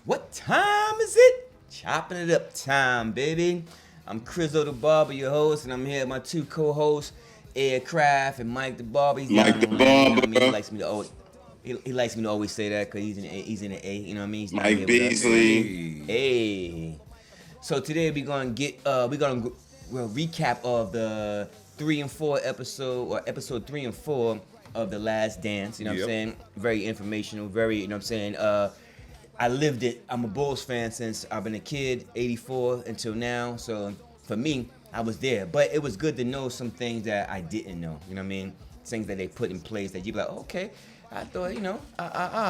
What time is it? Chopping it up time, baby. I'm Chrizzo the Barber, your host, and I'm here with my two co-hosts, Ed Craft and Mike the Barber. He's Mike the down on land, you know what I mean? Barber. He likes me to always say that because he's in the A, you know what I mean? He's down Mike here with us. Beasley. Hey. So today we'll recap of the 3 and 4 episode, or episode 3 and 4 of The Last Dance. You know what I'm saying? Very informational, very, you know what I'm saying? I lived it. I'm a Bulls fan since I've been a kid, 84 until now. So for me, I was there. But it was good to know some things that I didn't know. You know what I mean? Things that they put in place that you be like, okay, I thought,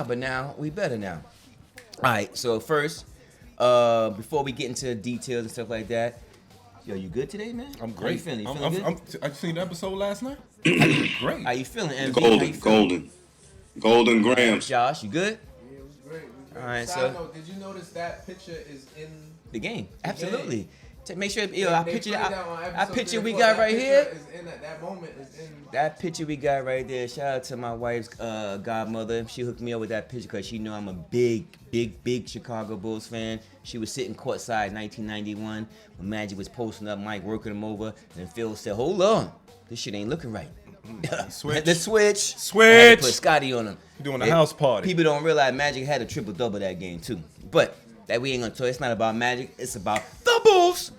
but now we better now. All right, so first, before we get into details and stuff like that, yo, you good today, man? I'm How you great. feeling? You feeling good? I seen the episode last night. Great. How you feeling, MV? How you feeling? Golden grams. Josh, you good? Yeah, it was great. All right, Side so note, did you notice that picture is in the game, the absolutely. game? To make sure, They I put picture, it out on I episode picture we 3 got and 4. right That here. picture is in that moment is in. That picture we got right there. Shout out to my wife's godmother. She hooked me up with that picture because she know I'm a big Chicago Bulls fan. She was sitting courtside in 1991 when Magic was posting up, Mike working him over, and Phil said, "Hold on, this shit ain't looking right." Switch. The switch. Switch. I had to put Scotty on him. You doing a house party. People don't realize Magic had a triple double that game too. But that we ain't gonna talk. It's not about Magic. It's about the Bulls.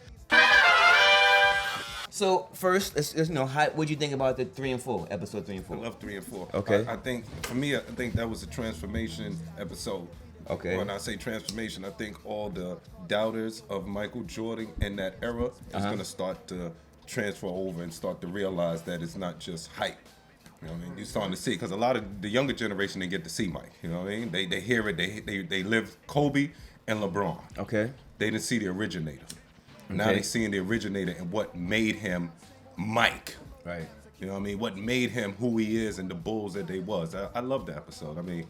So first, let's what'd you think about the 3 and 4 episode 3 and 4? I love 3 and 4. Okay. I think for me, I think that was a transformation episode. Okay. When I say transformation, I think all the doubters of Michael Jordan in that era is gonna start to transfer over and start to realize that it's not just hype. You know what I mean? You're starting to see, because a lot of the younger generation didn't get to see Mike. You know what I mean? They hear it. They live Kobe and LeBron. Okay. They didn't see the originator. Now Okay. they seeing the originator and what made him Mike. Right. You know what I mean? What made him who he is and the Bulls that they was. I love that episode. I mean,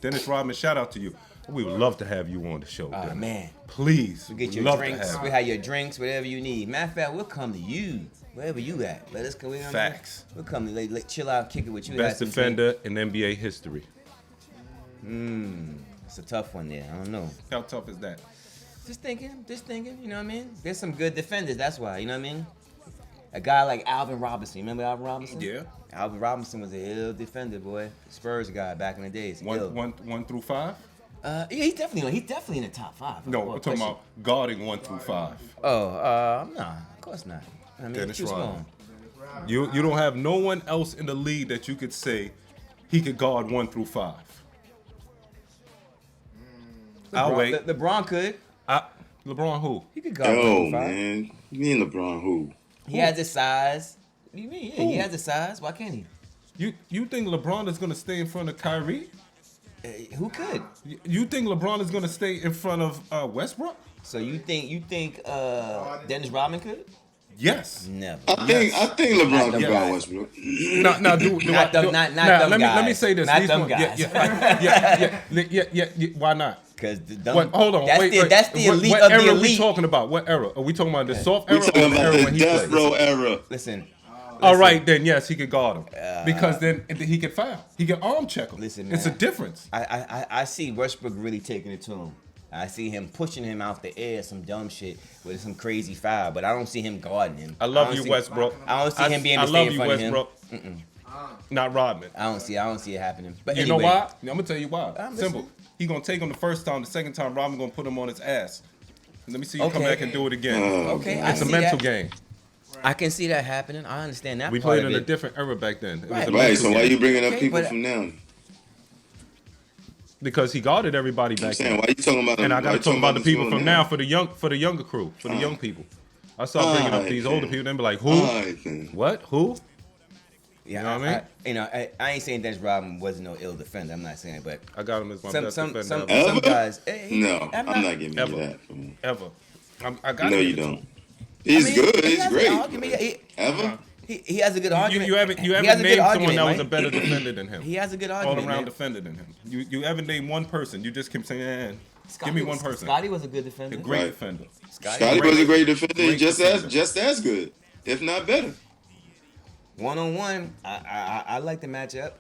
Dennis Rodman, shout out to you. We would love to have you on the show. Oh Dennis. man. Please. We get We'd your love drinks. To have We you. have your drinks, whatever you need. Matter of fact, we'll come to you wherever you at. Let us go. Facts. We'll come to let chill out, kick it with you. Best have some defender in NBA history. drink. It's a tough one there. I don't know. How tough is that? Just thinking. You know what I mean? There's some good defenders. That's why. You know what I mean? A guy like Alvin Robinson. You remember Alvin Robinson? Yeah. Alvin Robinson was a ill defender, boy. Spurs guy back in the days. Ill. One through 5? Yeah, he's definitely in the top 5. No, we're talking about guarding 1 through 5. No, of course not. I mean, Dennis too Rodman. small. You don't have no one else in the league that you could say he could guard 1 through 5. I'll wait. LeBron could. LeBron who? He could guard Yo, 1 through 5. man. You mean LeBron who? He has the size. What do you mean? Yeah, he Who? has the size. Why can't he? You think LeBron is gonna stay in front of Kyrie? Who could? You think LeBron is gonna stay in front of Westbrook? So you think Dennis Rodman could? Yes. Never. I think LeBron Not them can guard guys. Westbrook. Now Not them let guys. me say this. Not These them one- guys. Yeah. Why not? Because Hold on. That's Wait. that's the elite what of era the are we elite. talking about? What era? Are we talking about the soft We era or talking the about era the when he death played? row era. Listen. All right, then yes, he could guard him because then he could foul. He can arm check him. Listen, it's a man. difference. I see Westbrook really taking it to him. I see him pushing him out the air, some dumb shit with some crazy foul, but I don't see him guarding him. I love don't you, see- Westbrook. I don't see him being able to I stay love in you, front of him. Westbrook. Not Rodman. I don't see it happening. But You anyway, know why? I'm gonna tell you why. I'm Simple. listening. He gonna take him the first time. The second time, Rodman gonna put him on his ass. Let me see you come Okay. back and do it again. Okay, I It's a see mental that. game. I can see that happening. I understand that We part played of in a it. different era back then. It was Right. a Right, mental so why game. you bringing up Okay, people but- from now? Because he guarded everybody I'm back saying, then. why you talking about And I why gotta you talk talking about the this people people from now for the younger crew, for the young people. I start bringing up these older people, then be like, who? Alright, then. What? Who? Yeah, You know what I mean? I ain't saying Dennis Rodman wasn't no ill defender. I'm not saying it, but I got him as my some best some defender some, ever. some Ever? guys. No, I'm not giving Ever. you that. Man. Ever. I got No, him. you don't. He's good. He He's has great. an argument. Ever? He has a good argument. You haven't He has a named good someone argument, that was a Mike. better defender than him. He has a good All argument. around man. defender than him. You haven't named one person. You just keep saying, give me one person. Scotty was a good defender. A great Right. defender. Scotty was a great defender. Great He's defender. just as good, if not better. 1-on-1, I like the matchup.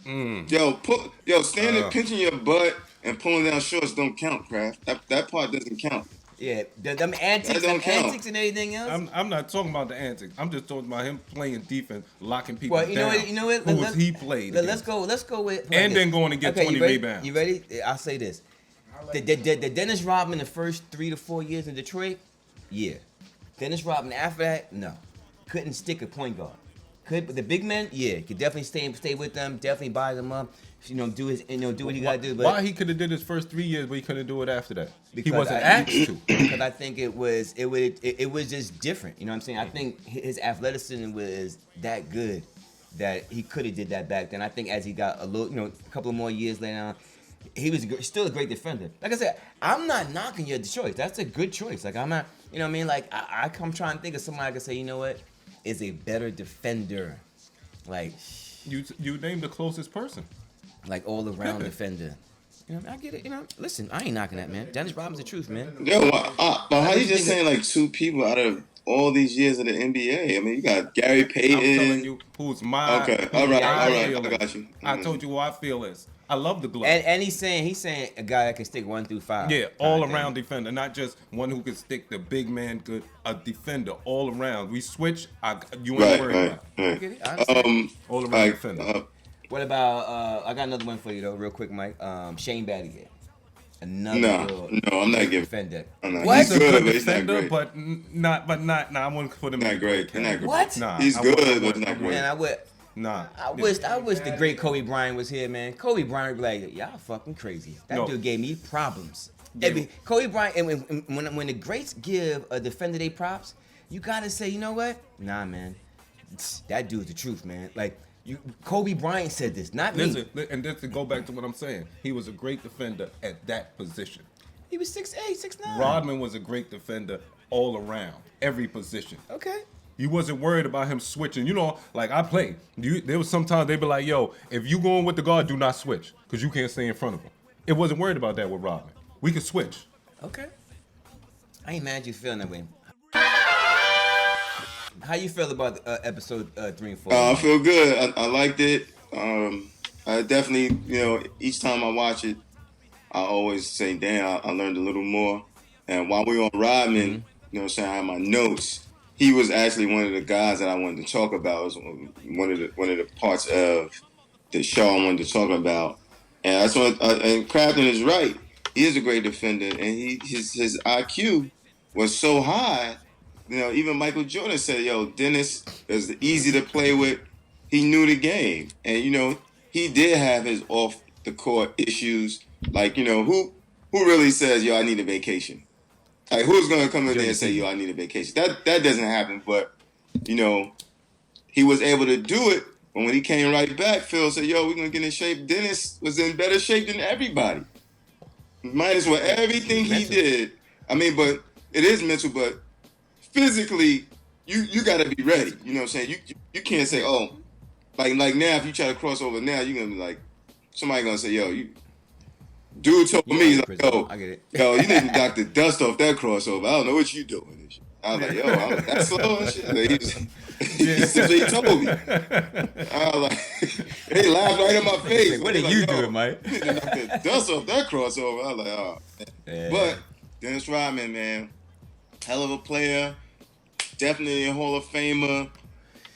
Yo, stand and pinching your butt and pulling down shorts don't count, Kraft. That part doesn't count. Yeah, them antics, That don't count. and everything else. I'm not talking about the antics. I'm just talking about him playing defense, locking people Well, down. you know what? Who was he played? Let's go with. And then going to get 20 you ready? rebounds. You ready? I'll say this: the Dennis Rodman the first 3 to 4 years in Detroit, yeah. Dennis Rodman after that, no, couldn't stick a point guard. But the big men, yeah, could definitely stay with them, definitely buy them up. Do what he got to do. But why he could have did his first 3 years, but he couldn't do it after that? He because wasn't asked to. Because I think it was just different. You know what I'm saying? I think his athleticism was that good that he could have did that back then. I think as he got a couple of more years later on, he was still a great defender. Like I said, I'm not knocking your choice. That's a good choice. Like I'm not, you know what I mean? Like I'm trying to think of somebody I can say, you know what, is a better defender. Like You named the closest person. Like all around defender. You know, I get it. You know, listen, I ain't knocking that, man. Dennis Rodman's the truth, man. Yo, but how you just saying like 2 people out of all these years of the NBA? I mean, you got Gary Payton. I'm telling you who's my. Okay, all right, I feeling. got you. I told you what I feel is. I love the glove. And he's saying a guy that can stick 1 through 5. Yeah, all around defender, not just one who can stick the big man good. A defender all around. We switch. You ain't worried about. I get it. I understand. All around defender. What about I got another one for you though, real quick, Mike. Shane Battier. Another No, I'm not giving. defender. What? He's a good but he's not defender, great. but not. I wouldn't put him Not in great. the Not great. What? Nah, He's I good, wouldn't- but not great. Man, I wish the great Kobe Bryant was here, man. Kobe Bryant would be like, y'all fucking crazy. That dude gave me problems. Kobe Bryant, and when the greats give a defender they props, you gotta say, you know what? Nah, man, that dude's the truth, man. Like Kobe Bryant said this, not me. Listen, and just to go back to what I'm saying, he was a great defender at that position. He was 6'8", 6'9". Rodman was a great defender all around, every position. Okay. You wasn't worried about him switching. You know, like I played. There was sometimes they'd be like, yo, if you going with the guard, do not switch because you can't stay in front of him. It wasn't worried about that with Rodman. We could switch. Okay. I ain't mad you feeling that way. How you feel about episode 3 and 4? I feel good. I liked it. I definitely, each time I watch it, I always say, damn, I learned a little more. And while we were on Rodman, I had my notes. He was actually one of the guys that I wanted to talk about. It was one of the parts of the show I wanted to talk about. And that's what. And Crafton is right. He is a great defender, and his IQ was so high. Even Michael Jordan said, "Yo, Dennis is easy to play with. He knew the game, and he did have his off the court issues. Like, who really says, yo, I need a vacation? Like, who's gonna come in there and say, yo, I need a vacation? That doesn't happen. But he was able to do it. But when he came right back, Phil said, yo, we're gonna get in shape. Dennis was in better shape than everybody. Minus what everything he did. I mean, but it is mental, but physically, you gotta be ready. You know what I'm saying? You can't say, oh, like now if you try to cross over now, you're gonna be like, somebody gonna say, yo, dude told me, he's like, yo, I get it. Yo, you need to knock the dust off that crossover. I don't know what you doing. I was like, yo, I'm that slow and shit. That's what he told me. I was like, they laughed right in my face. What are you doing, Mike? You need to knock the dust off that crossover. I was like, oh. Yeah. But Dennis Rodman, man, hell of a player. Definitely a Hall of Famer.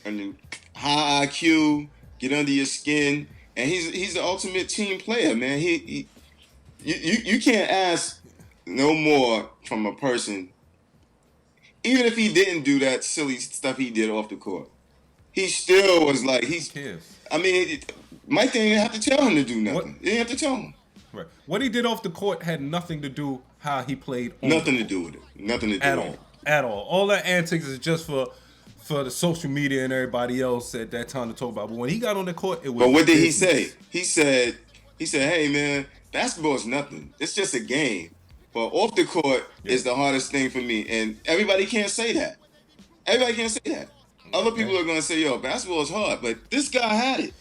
And high IQ, get under your skin. And he's the ultimate team player, man. You can't ask no more from a person, even if he didn't do that silly stuff he did off the court. He still was like, I mean, Mike didn't even have to tell him to do nothing. He didn't have to tell him. Right. What he did off the court had nothing to do how he played on Nothing to do with it. Nothing to do at with all. it. At all. All that antics is just for the social media and everybody else at that time to talk about. But when he got on the court, it was. But what did he say? He said, hey, man, basketball is nothing. It's just a game. But off the court is the hardest thing for me. And everybody can't say that. Everybody can't say that. Other people are going to say, yo, basketball is hard. But this guy had it.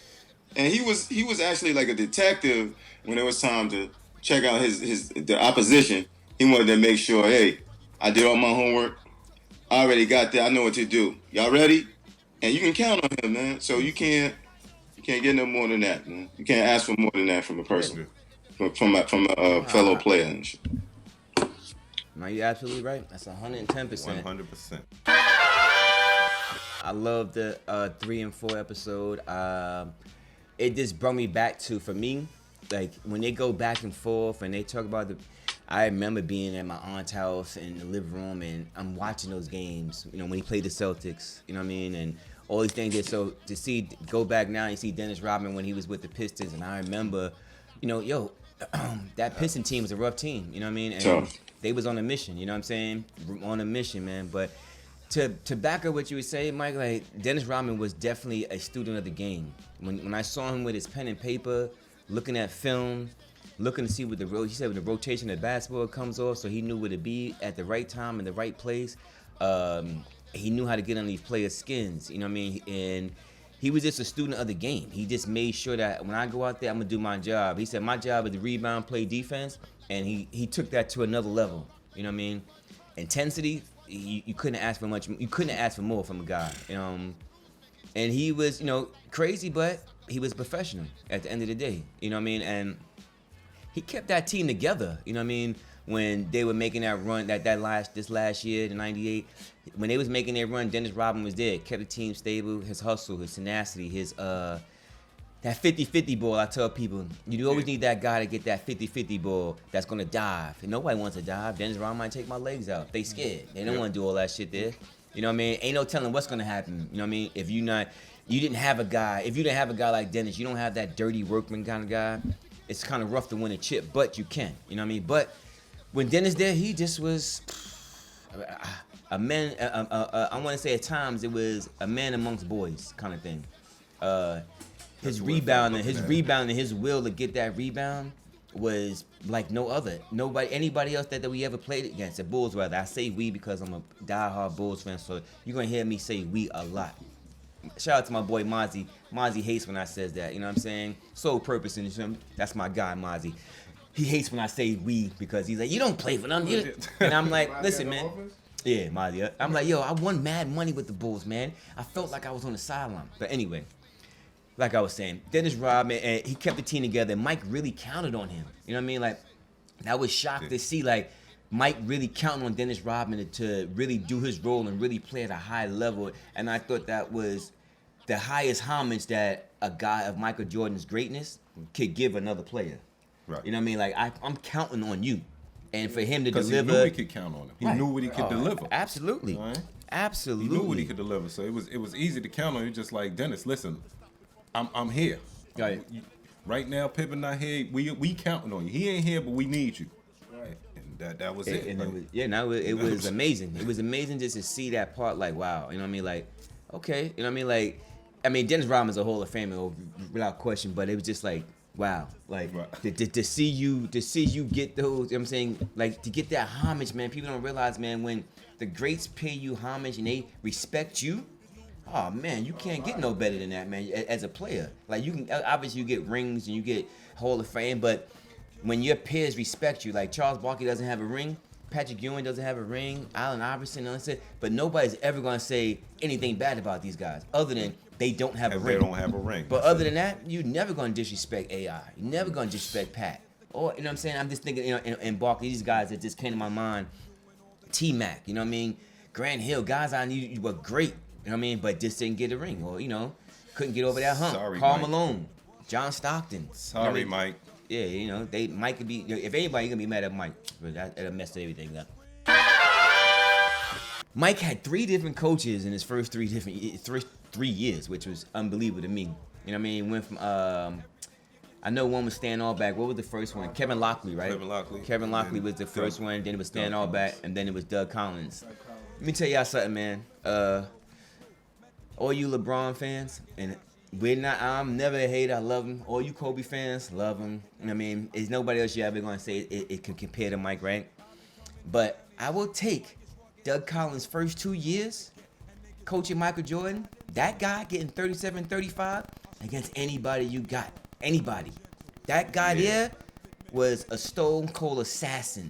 And he was actually like a detective when it was time to check out the opposition. He wanted to make sure, hey, I did all my homework. I already got that. I know what to do. Y'all ready? And you can count on him, man. So you can't get no more than that, man. You can't ask for more than that from a person. from a fellow player and shit. No, you're absolutely right. That's 110%. 100%. I love the 3 and 4 episode. It just brought me back to, for me, like when they go back and forth and they talk about I remember being at my aunt's house in the living room and I'm watching those games. You know, when he played the Celtics. You know what I mean? And all these things. So to go back now and see Dennis Rodman when he was with the Pistons, and I remember, you know, that Piston team was a rough team. You know what I mean? And they was on a mission. You know what I'm saying? On a mission, man. But to back up what you were saying, Mike, like Dennis Rodman was definitely a student of the game. When I saw him with his pen and paper, looking at film, looking to see what he said when the rotation of basketball comes off, so he knew where to be at the right time in the right place. He knew how to get on these players' skins, you know what I mean? And he was just a student of the game. He just made sure that when I go out there, I'm gonna do my job. He said my job is to rebound, play defense, and he took that to another level. You know what I mean? Intensity, you couldn't ask for much. You couldn't ask for more from a guy. And he was, crazy, but he was professional at the end of the day. You know what I mean? And he kept that team together. You know what I mean? When they were making that run, this last year, the '98, when they was making their run, Dennis Rodman was there. Kept the team stable. His hustle, his tenacity, his that 50-50 ball. I tell people, you always need that guy to get that 50-50 ball that's gonna dive. And nobody wants to dive. Dennis Rodman might take my legs out. They scared. They don't want to do all that shit there. You know what I mean? Ain't no telling what's gonna happen. You know what I mean? If you didn't have a guy like Dennis, you don't have that dirty workman kind of guy. It's kind of rough to win a chip, but you can. You know what I mean? But when Dennis there, he just was a man. I want to say at times it was a man amongst boys kind of thing. His rebounding, his will to get that rebound was like no other. Anybody else that we ever played against. The Bulls, rather. I say we because I'm a diehard Bulls fan, so you're gonna hear me say we a lot. Shout out to my boy Mozzie. Mozzie hates when I says that. You know what I'm saying? Sole purpose in him. That's my guy, Mozzie. He hates when I say we because he's like, you don't play for them. And I'm like, listen, man. Yeah, Mozzie. I'm like, yo, I won mad money with the Bulls, man. I felt like I was on the sideline. But anyway, like I was saying, Dennis Rodman, and he kept the team together. Mike really counted on him. You know what I mean? Like, I was shocked to see, like, Mike really counting on Dennis Rodman to really do his role and really play at a high level. And I thought that was the highest homage that a guy of Michael Jordan's greatness could give another player. Right. You know what I mean? Like, I'm counting on you. And for him to deliver. He knew he could count on him. He knew what he could deliver. Absolutely. Right? Absolutely. He knew what he could deliver. So it was easy to count on you. Just like, Dennis, listen, I'm here. Right. Right now, Pippen not here. We counting on you. He ain't here, but we need you. Right. And that was it. And it was amazing. It was amazing just to see that part. Like, wow. You know what I mean? Like, okay. You know what I mean? Dennis Rodman's a Hall of Famer without question. But it was just like, wow. Like, right. to see you get those. You know what I'm saying? Like, to get that homage, man. People don't realize, man, when the greats pay you homage and they respect you. Oh man, you can't get no better than that, man. As a player, like you can obviously you get rings and you get Hall of Fame, but when your peers respect you, like Charles Barkley doesn't have a ring, Patrick Ewing doesn't have a ring, Allen Iverson doesn't, but nobody's ever gonna say anything bad about these guys, other than they don't have a ring. They don't have a ring. But other than that, you're never gonna disrespect AI. You're never gonna disrespect Pat. Or you know what I'm saying? I'm just thinking, in Barkley, these guys that just came to my mind, T-Mac, you know what I mean? Grant Hill, guys I knew you were great. You know what I mean? But just didn't get a ring. Or, couldn't get over that hump. Sorry, Karl Mike. Malone, John Stockton. Sorry, Mike. Yeah, Mike could be, if anybody, you're going to be mad at Mike. But that'll mess everything up. Mike had 3 different coaches in his first 3 years, which was unbelievable to me. You know what I mean? Went from, I know one was Stan Alback. What was the first one? Kevin Lockley, right? Kevin Lockley was the first one. Then it was Stan Alback. And then it was Doug Collins. Let me tell y'all something, man. All you LeBron fans, and I'm never a hater. I love him. All you Kobe fans, love him. I mean, there's nobody else you're ever going to say it can compare to Mike, right? But I will take Doug Collins' first 2 years coaching Michael Jordan, that guy getting 37, 35 against anybody you got. Anybody. That guy there was a stone cold assassin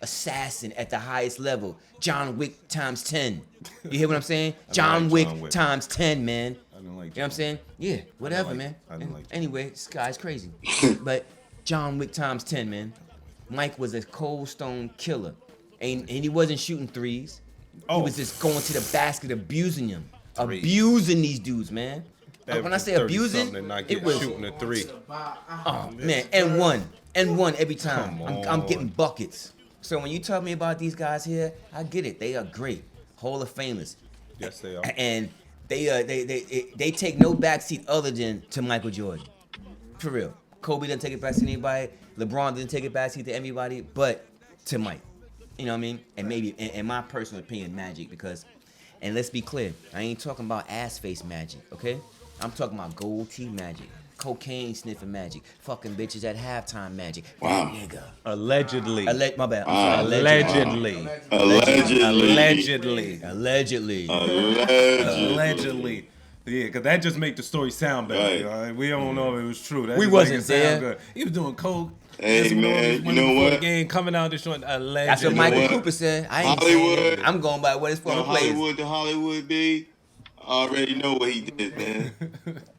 at the highest level. John Wick times 10. You hear what I'm saying? John Wick times 10, man. I don't like you know what I'm saying? Yeah, whatever, man. I don't like anyway, this guy's crazy. But John Wick times 10, man. Mike was a cold stone killer. And he wasn't shooting threes. He was just going to the basket, abusing them. Abusing these dudes, man. When I say abusing, it was shooting a three. Oh man, and one every time. I'm getting buckets. So when you tell me about these guys here, I get it. They are great, Hall of Famers. Yes, they are. And they take no backseat other than to Michael Jordan, for real. Kobe didn't take it back to anybody. LeBron didn't take it backseat to anybody, but to Mike. You know what I mean? And maybe, in my personal opinion, Magic, because, and let's be clear, I ain't talking about ass face Magic, okay? I'm talking about gold tee Magic, cocaine sniffing Magic, fucking bitches at halftime Magic. Wow. Nigga. Allegedly. My bad. I'm sorry. Allegedly. Allegedly. Yeah, because that just make the story sound better. Right. You know? We don't know if it was true. That We just wasn't make it sound there. good. He was doing coke. Hey, man, you know what? The game coming out this joint, allegedly. That's what Michael what? Cooper said. I ain't Hollywood. saying it. I'm going by what his former players. The Hollywood B. I already know what he did, man.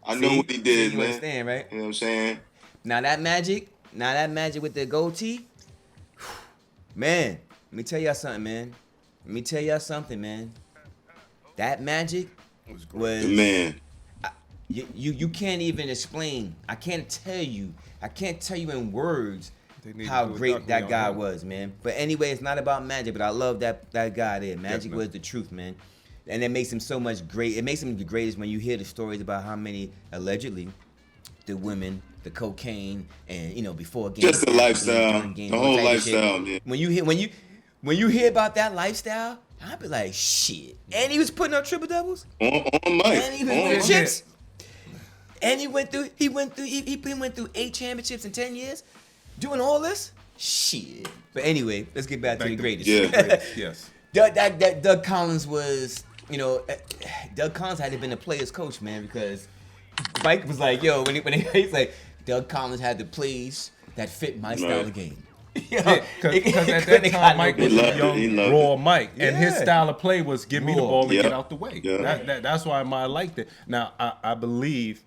I know what he did, You man. understand, right? You know what I'm saying? Now that magic with the gold tee, man, let me tell y'all something, man. That magic was Man. you can't even explain. I can't tell you in words how great that guy was, man. But anyway, it's not about Magic, but I love that guy there. Magic was the truth, man. And it makes him so much great. It makes him the greatest when you hear the stories about how many, allegedly, the women, the cocaine, and before games. Just the lifestyle. Games, The all whole type of lifestyle, shit. man. When you hear about that lifestyle, I'd be like, shit. And he was putting up triple doubles. On Mike. And he was winning On chips. And he went through 8 championships in 10 years, doing all this. Shit. But anyway, let's get back to the greatest. Yeah. Yes. Doug Collins was, Doug Collins had to been a player's coach, man, because Mike was like, yo, when he's like, Doug Collins had the plays that fit my style of game. Because at that time, Mike was a young, raw Mike, and his Yeah. style of play was give me the ball and Yep. get out the way. Yeah. That's why I liked it. Now, I believe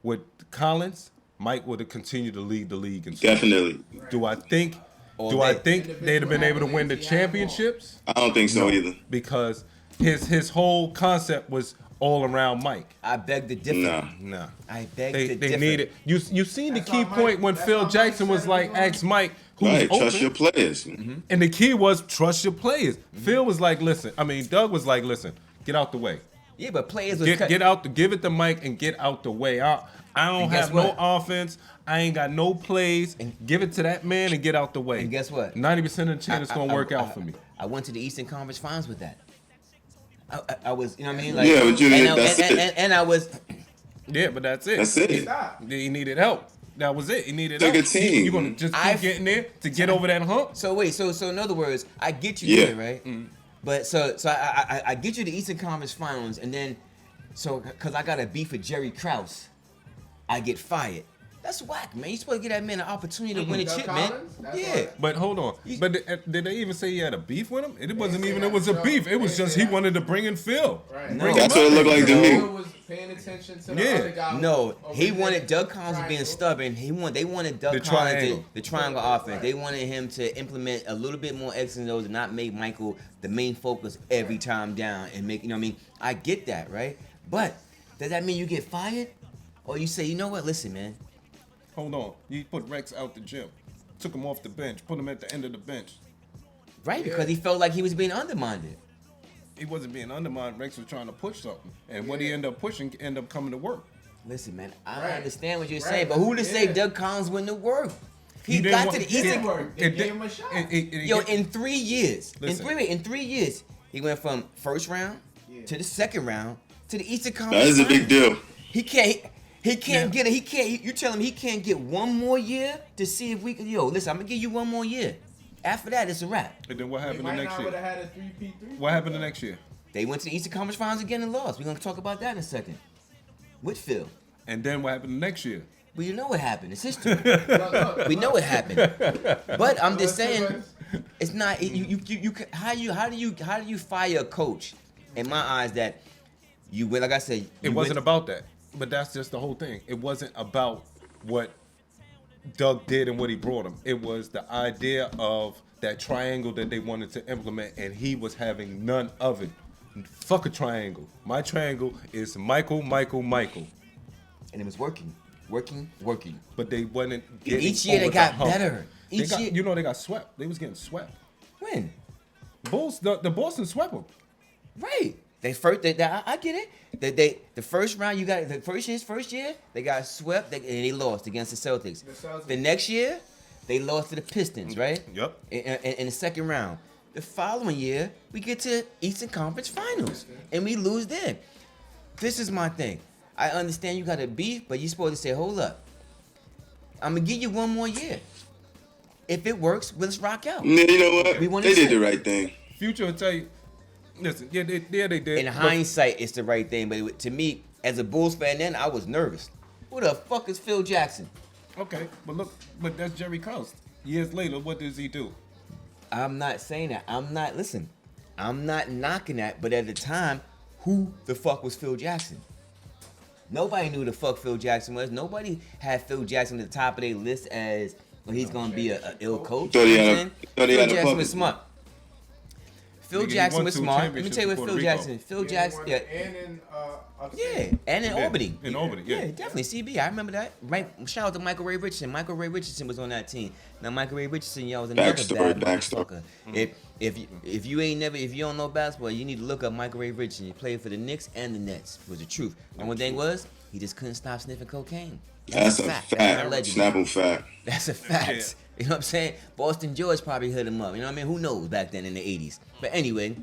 with Collins, Mike would have continued to lead the league. And Definitely. do I think they'd have been able to win the championships? I don't think so either. Because his whole concept was all around Mike. I beg to differ. Nah. I beg to They differ. needed you seen the That's key why point Mike- when that's Phil why Mike Jackson said was it like, was ask Mike who's Right. open. Trust your players. And the key was trust your players. Phil was like, Doug was like, listen, get out the way. Yeah, but players was Get out give it to Mike and get out the way. I don't And guess have no what? offense. I ain't got no plays. Give it to that man and get out the way. And guess what? 90% of the chance it's gonna work out for me. I went to the Eastern Conference Finals with that. I was, you know what I mean? Like, Yeah, but you didn't. and, That's and, it. and I was, Yeah, but that's it. That's it. He needed help. That was it. He needed Like help. a team. You gonna just keep I've- getting there to get over that hump? so wait, so in other words, I get you Yeah. there, right? But so I get you the Eastern Conference Finals, and then, because I got a beef with Jerry Krause, I get fired. That's whack, man. You supposed to give that man an opportunity to win a Doug chip, man. Collins? That's Yeah. why- But hold on. But did they even say he had a beef with him? It wasn't even. It was a beef. It was just he wanted to bring in Phil. Right. No. Bring him That's what it up. looked like to Phil me. was paying attention to the Yeah. other guy. No, he over wanted there. Doug Collins being Triangle. stubborn. They wanted Doug The Collins triangle. the triangle offense. They wanted him to implement a little bit more X and O's and not make Michael the main focus every time down and make, you know what I mean? I get that, right? But does that mean you get fired? Or you say, you know what, listen, man. Hold on. You put Rex out the gym. Took him off the bench. Put him at the end of the bench. Right? Because he felt like he was being undermined. He wasn't being undermined. Rex was trying to push something. And what he ended up pushing ended up coming to work. Listen, man, I Right. understand what you're Right. saying, but who to say Yeah. Doug Collins wouldn't have worked? He didn't got want- to the he Eastern. didn't work. They It- gave him a shot. Yo, in 3 years, Listen. in 3 years, he went from first round Yeah. to the second round to the Eastern That Conference. is a big Finals. deal. He can't Yeah. get it. He can't. You tell him he can't get one more year to see if we can. Yo, listen, I'm gonna give you one more year. After that, it's a wrap. And then what He happened the might next not would year? have had a 3P3. What happened the next year? They went to the Eastern Conference Finals again and lost. We're gonna talk about that in a second. With Phil. And then what happened the next year? Well, you know what happened. It's history. Look, We know what happened. But I'm just saying, Let's- it's not. How do you fire a coach? In my eyes, that you like I said, It wasn't about that. But that's just the whole thing. It wasn't about what Doug did and what he brought him. It was the idea of that triangle that they wanted to implement, and he was having none of it. Fuck a triangle. My triangle is Michael. And it was working. But they wasn't getting Each year they over the got hump. better. They got swept. They was getting swept. When? Bulls, the Boston swept them. Right. I get it. The first round you got the first year they got swept and they lost against the Celtics. The next year they lost to the Pistons, right? Yep. In the second round. The following year we get to Eastern Conference Finals and we lose there. This is my thing. I understand you got a beef, but you're supposed to say, hold up. I'm gonna give you one more year. If it works, let's rock out. You know what? We won They the did shit. the right thing. Future will tell you. Listen, they did. In hindsight, it's the right thing, but to me, as a Bulls fan, then I was nervous. Who the fuck is Phil Jackson? Okay, but that's Jerry Krause. Years later, what does he do? I'm not saying that. I'm not knocking that, but at the time, who the fuck was Phil Jackson? Nobody knew who the fuck Phil Jackson was. Nobody had Phil Jackson at the top of their list as he's gonna be a ill coach. Thought he You know what had I'm a- saying? thought he Phil had a Jackson puppet. was smart. Phil Nigga, he Jackson won was 2 smart. Let me championships tell you what with Phil Puerto Rico. Jackson. Phil Yeah, Jackson. one- Yeah. And in Yeah, and in Albany. In Albany, yeah. Definitely. CB, I remember that. Right. Shout out to Michael Ray Richardson. Michael Ray Richardson was on that team. Now, Michael Ray Richardson, y'all was another Backstory, bad backstory. motherfucker. If you don't know basketball, you need to look up Michael Ray Richardson. He played for the Knicks and the Nets. Was the truth. And one thing was, he just couldn't stop sniffing cocaine. That's a That's fact. alleged. Snapple fact. That's a fact. Yeah. You know what I'm saying? Boston George probably hit him up. You know what I mean? Who knows back then in the 80s? But anyway,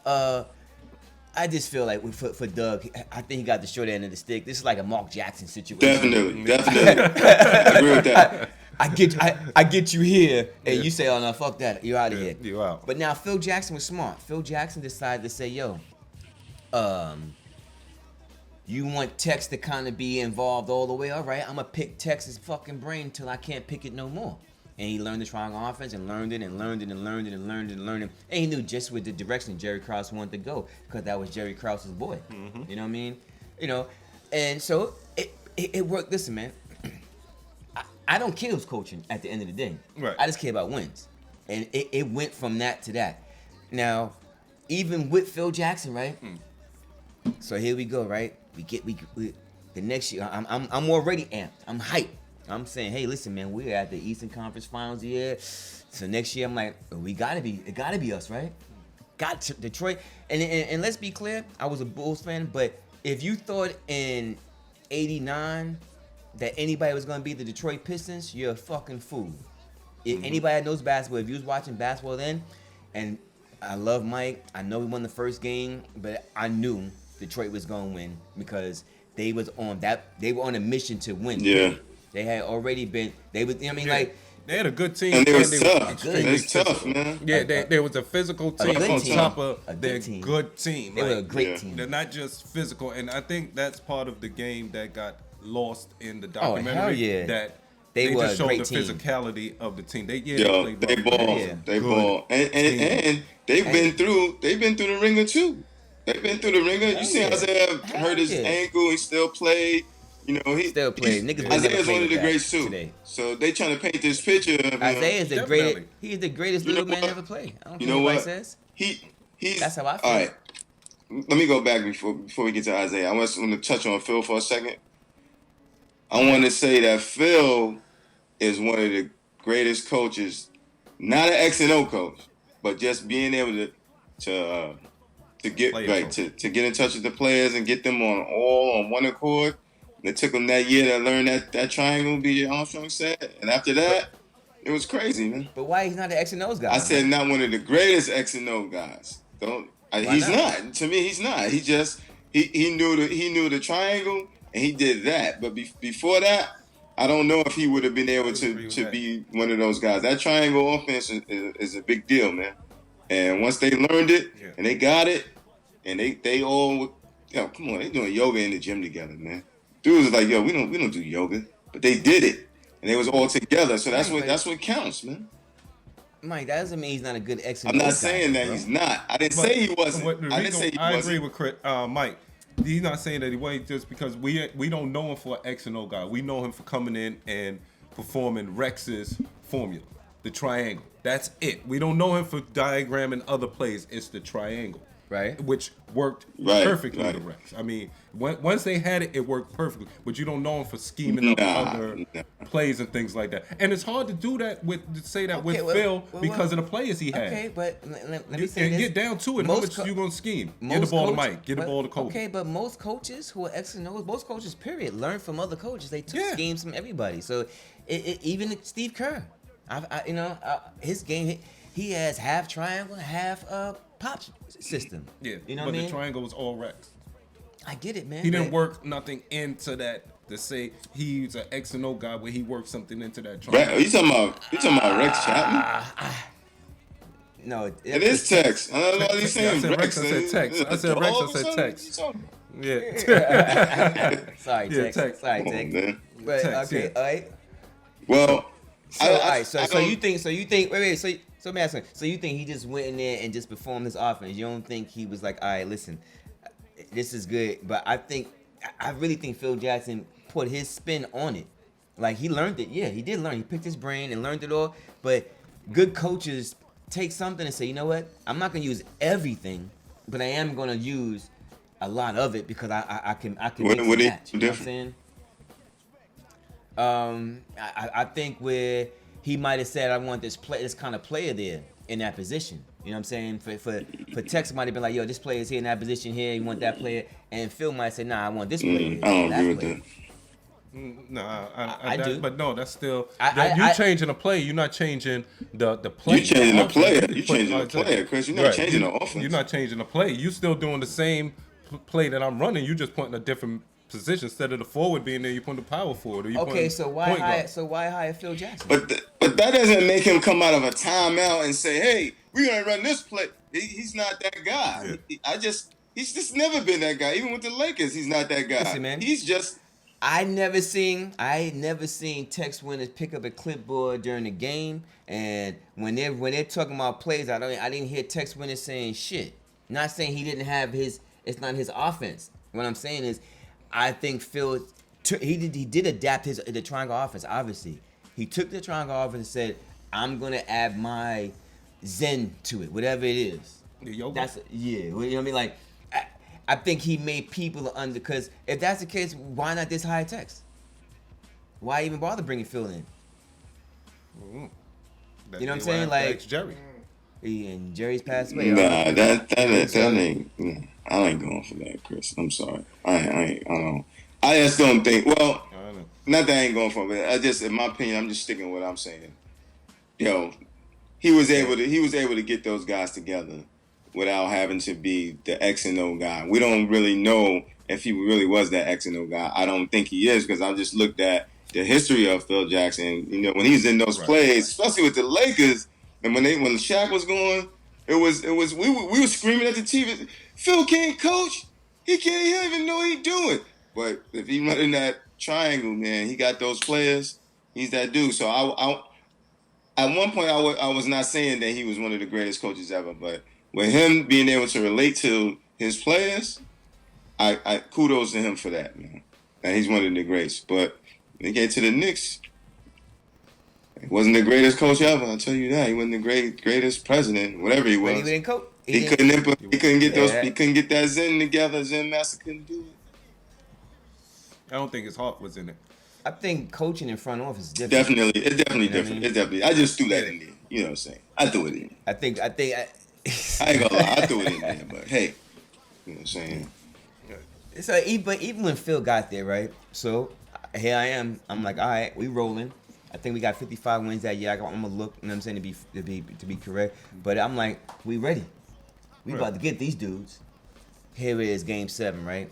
I just feel like for Doug, I think he got the short end of the stick. This is like a Mark Jackson situation. Definitely. I agree with that. I get you here, and you say, "Oh no, fuck that, you're out of here." You out. But now Phil Jackson was smart. Phil Jackson decided to say, "Yo, you want Tex to kind of be involved all the way? All right, I'm gonna pick Tex's fucking brain till I can't pick it no more." And he learned the triangle offense and learned it. And he knew just with the direction Jerry Krause wanted to go, because that was Jerry Krause's boy. You know what I mean? And so it worked. Listen, man. I don't care who's coaching at the end of the day. Right. I just care about wins. And it went from that to that. Now, even with Phil Jackson, right? So here we go, right? We the next year. I'm already amped. I'm hyped. I'm saying, hey, listen, man, we're at the Eastern Conference Finals here. So next year, I'm like, it gotta be us, right? Got to Detroit. And let's be clear, I was a Bulls fan, but if you thought in '89 that anybody was gonna beat the Detroit Pistons, you're a fucking fool. If anybody that knows basketball, if you was watching basketball then, and I love Mike, I know we won the first game, but I knew Detroit was gonna win because they were on a mission to win. Yeah. They had already been. They was. I mean, Yeah. like. They had a good team. And they was were tough. extremely They was tough, physical. man. Yeah, there was a physical team good on team. top of A good their team. good team. They were a Like, great Yeah. team. they're not just physical, and I think that's part of the game that got lost in the Oh, hell documentary. yeah. That They they were just a showed great the team. physicality of the team. They Yo, played they rough. ball. Yeah. They Good ball. And team. they've been through the ringer too. They've been through the ringer. You Hell see yeah. Isaiah Hell hurt his yeah. ankle, he still played. He Still played. Niggas would never Isaiah's play one of with the that greats too. today. So they trying to paint this picture of him. Isaiah is the Definitely. greatest. He is the greatest You know little man what? ever played. I don't You care know what what? anybody says. He's That's how I feel. All right. Let me go back before we get to Isaiah. I want to touch on Phil for a second. I want to say that Phil is one of the greatest coaches, not an X and O coach, but just being able to get Player right coach. to get in touch with the players and get them on one accord. And it took them that year to learn that triangle, B.J. Armstrong said, and after that, it was crazy, man. But why he's not the X and O's guy? I said not one of the greatest X and O guys. He's not. To me, he's not. He just he knew the triangle and he did that. But before that, I don't know if he would have been able agree with to that. be one of those guys. That triangle offense is a big deal, man. And once they learned it and they got it, and they all, come on, they doing yoga in the gym together, man. Dudes was like, yo, we don't do yoga, but they did it, and they was all together. So that's what counts, man. Mike, that doesn't mean he's not a good X and I'm O's not guy, saying that bro. he's not. I didn't say he wasn't. I didn't say he I wasn't. agree with Chris, Mike. He's not saying that he wasn't just because we don't know him for an X and O guy. We know him for coming in and performing Rex's formula, the triangle. That's it. We don't know him for diagramming other plays. It's the triangle. Right. Which worked perfectly to Rex. I mean, once they had it, it worked perfectly. But you don't know him for scheming up other plays and things like that. And it's hard to do that with Phil because of the players he had. Okay, but let me say this. Get down to it. How much you gonna scheme? Get the ball to Mike. Get the ball to Kobe. Okay, but most coaches who are X and O's, most coaches, period, learn from other coaches. They took schemes from everybody. So even Steve Kerr, his game, he has half triangle, half pop system. Yeah, you know but what I mean? The triangle was all Rex. I get it, man. He didn't work nothing into that to say he's an X and O guy where he worked something into that triangle. You talking about Rex Chapman? No, it is Tex. I don't know what he's saying. I said Rex. I said Tex. I said Rex. I said Tex. Yeah. Sorry, Tex. Tex. Sorry, Tex. But Tex, okay, all right. Well, So you think? Wait. So let me ask you. So you think he just went in there and just performed this offense? You don't think he was like, all right, listen, this is good. But I really think Phil Jackson put his spin on it. Like he learned it. Yeah, he did learn. He picked his brain and learned it all. But good coaches take something and say, you know what? I'm not gonna use everything, but I am gonna use a lot of it because I can make it match. You know what I'm saying? I think where he might have said, I want this kind of player there in that position. You know what I'm saying? For Tex might have been like, yo, this player's here in that position here. You want that player, and Phil might say, nah, I want this player. I don't agree with that. No, I do. But no, that's still you changing a play. You're not changing the play. You changing the player. You changing the player, Chris. You're not changing the offense. You're not changing the play. You still doing the same play that I'm running. You just putting a different position. Instead of the forward being there, you putting the power forward. Or you Okay, so why hire Phil Jackson? But that doesn't make him come out of a timeout and say, hey, we're gonna run this play. He's not that guy. Yeah. He's just never been that guy. Even with the Lakers, he's not that guy. Listen, man. He's just. I never seen Tex Winners pick up a clipboard during the game, and when they're talking about plays, I didn't hear Tex Winners saying shit. Not saying he didn't have it's not his offense. What I'm saying is, I think Phil he did adapt the triangle offense. Obviously, he took the triangle offense and said, I'm gonna add my zen to it, whatever it is. The yoga. That's you know what I mean, like. I think he made people under, because if that's the case, why not this high Tex? Why even bother bringing Phil in? You know what I'm saying? Like Jerry. And Jerry's passed away. Nah, that ain't. I ain't going for that, Chris. I'm sorry. I don't. I just don't think. Well, not that I ain't going for it. I just, in my opinion, I'm just sticking with what I'm saying. Yo, he was able to get those guys together without having to be the X and O guy. We don't really know if he really was that X and O guy. I don't think he is, because I just looked at the history of Phil Jackson. You know, when he was in those plays, especially with the Lakers, and when Shaq was going, we were screaming at the TV. Phil can't coach. He don't even know what he's doing. But if he running that triangle, man, he got those players. He's that dude. So I at one point I was not saying that he was one of the greatest coaches ever, but with him being able to relate to his players, I kudos to him for that, man. And he's one of the greats. But when he get to the Knicks, he wasn't the greatest coach ever. I'll tell you that. He wasn't the greatest president, whatever he was. But he didn't coach. He couldn't get those. He couldn't get that Zen together. Zen master couldn't do it. I don't think his heart was in it. I think coaching in front office is different. It's definitely different. I mean? It's definitely. I just threw that in there. You know what I'm saying? I threw it in. I ain't gonna lie, I threw it in there, but hey, you know what I'm saying? So even when Phil got there, right? So here I am. I'm like, all right, we rolling. I think we got 55 wins that year. I'm gonna look, you know what I'm saying, to be correct. But I'm like, we ready. We about to get these dudes. Here it is, game 7, right?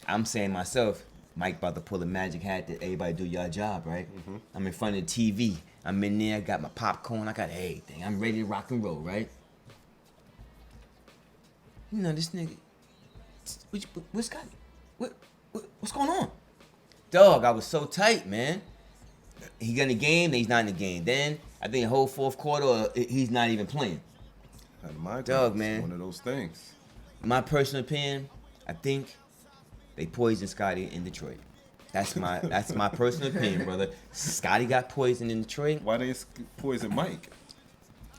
I'm saying myself, Mike about to pull a magic hat that everybody do your job, right? Mm-hmm. I'm in front of the TV. I'm in there, got my popcorn, I got everything. I'm ready to rock and roll, right? You know, this nigga, what's going on? Dog, I was so tight, man. He got in the game, then he's not in the game. Then, I think the whole fourth quarter, he's not even playing. Dog, man. One of those things. My personal opinion, I think they poisoned Scotty in Detroit. That's my personal opinion, brother. Scotty got poisoned in Detroit Why they poison Mike?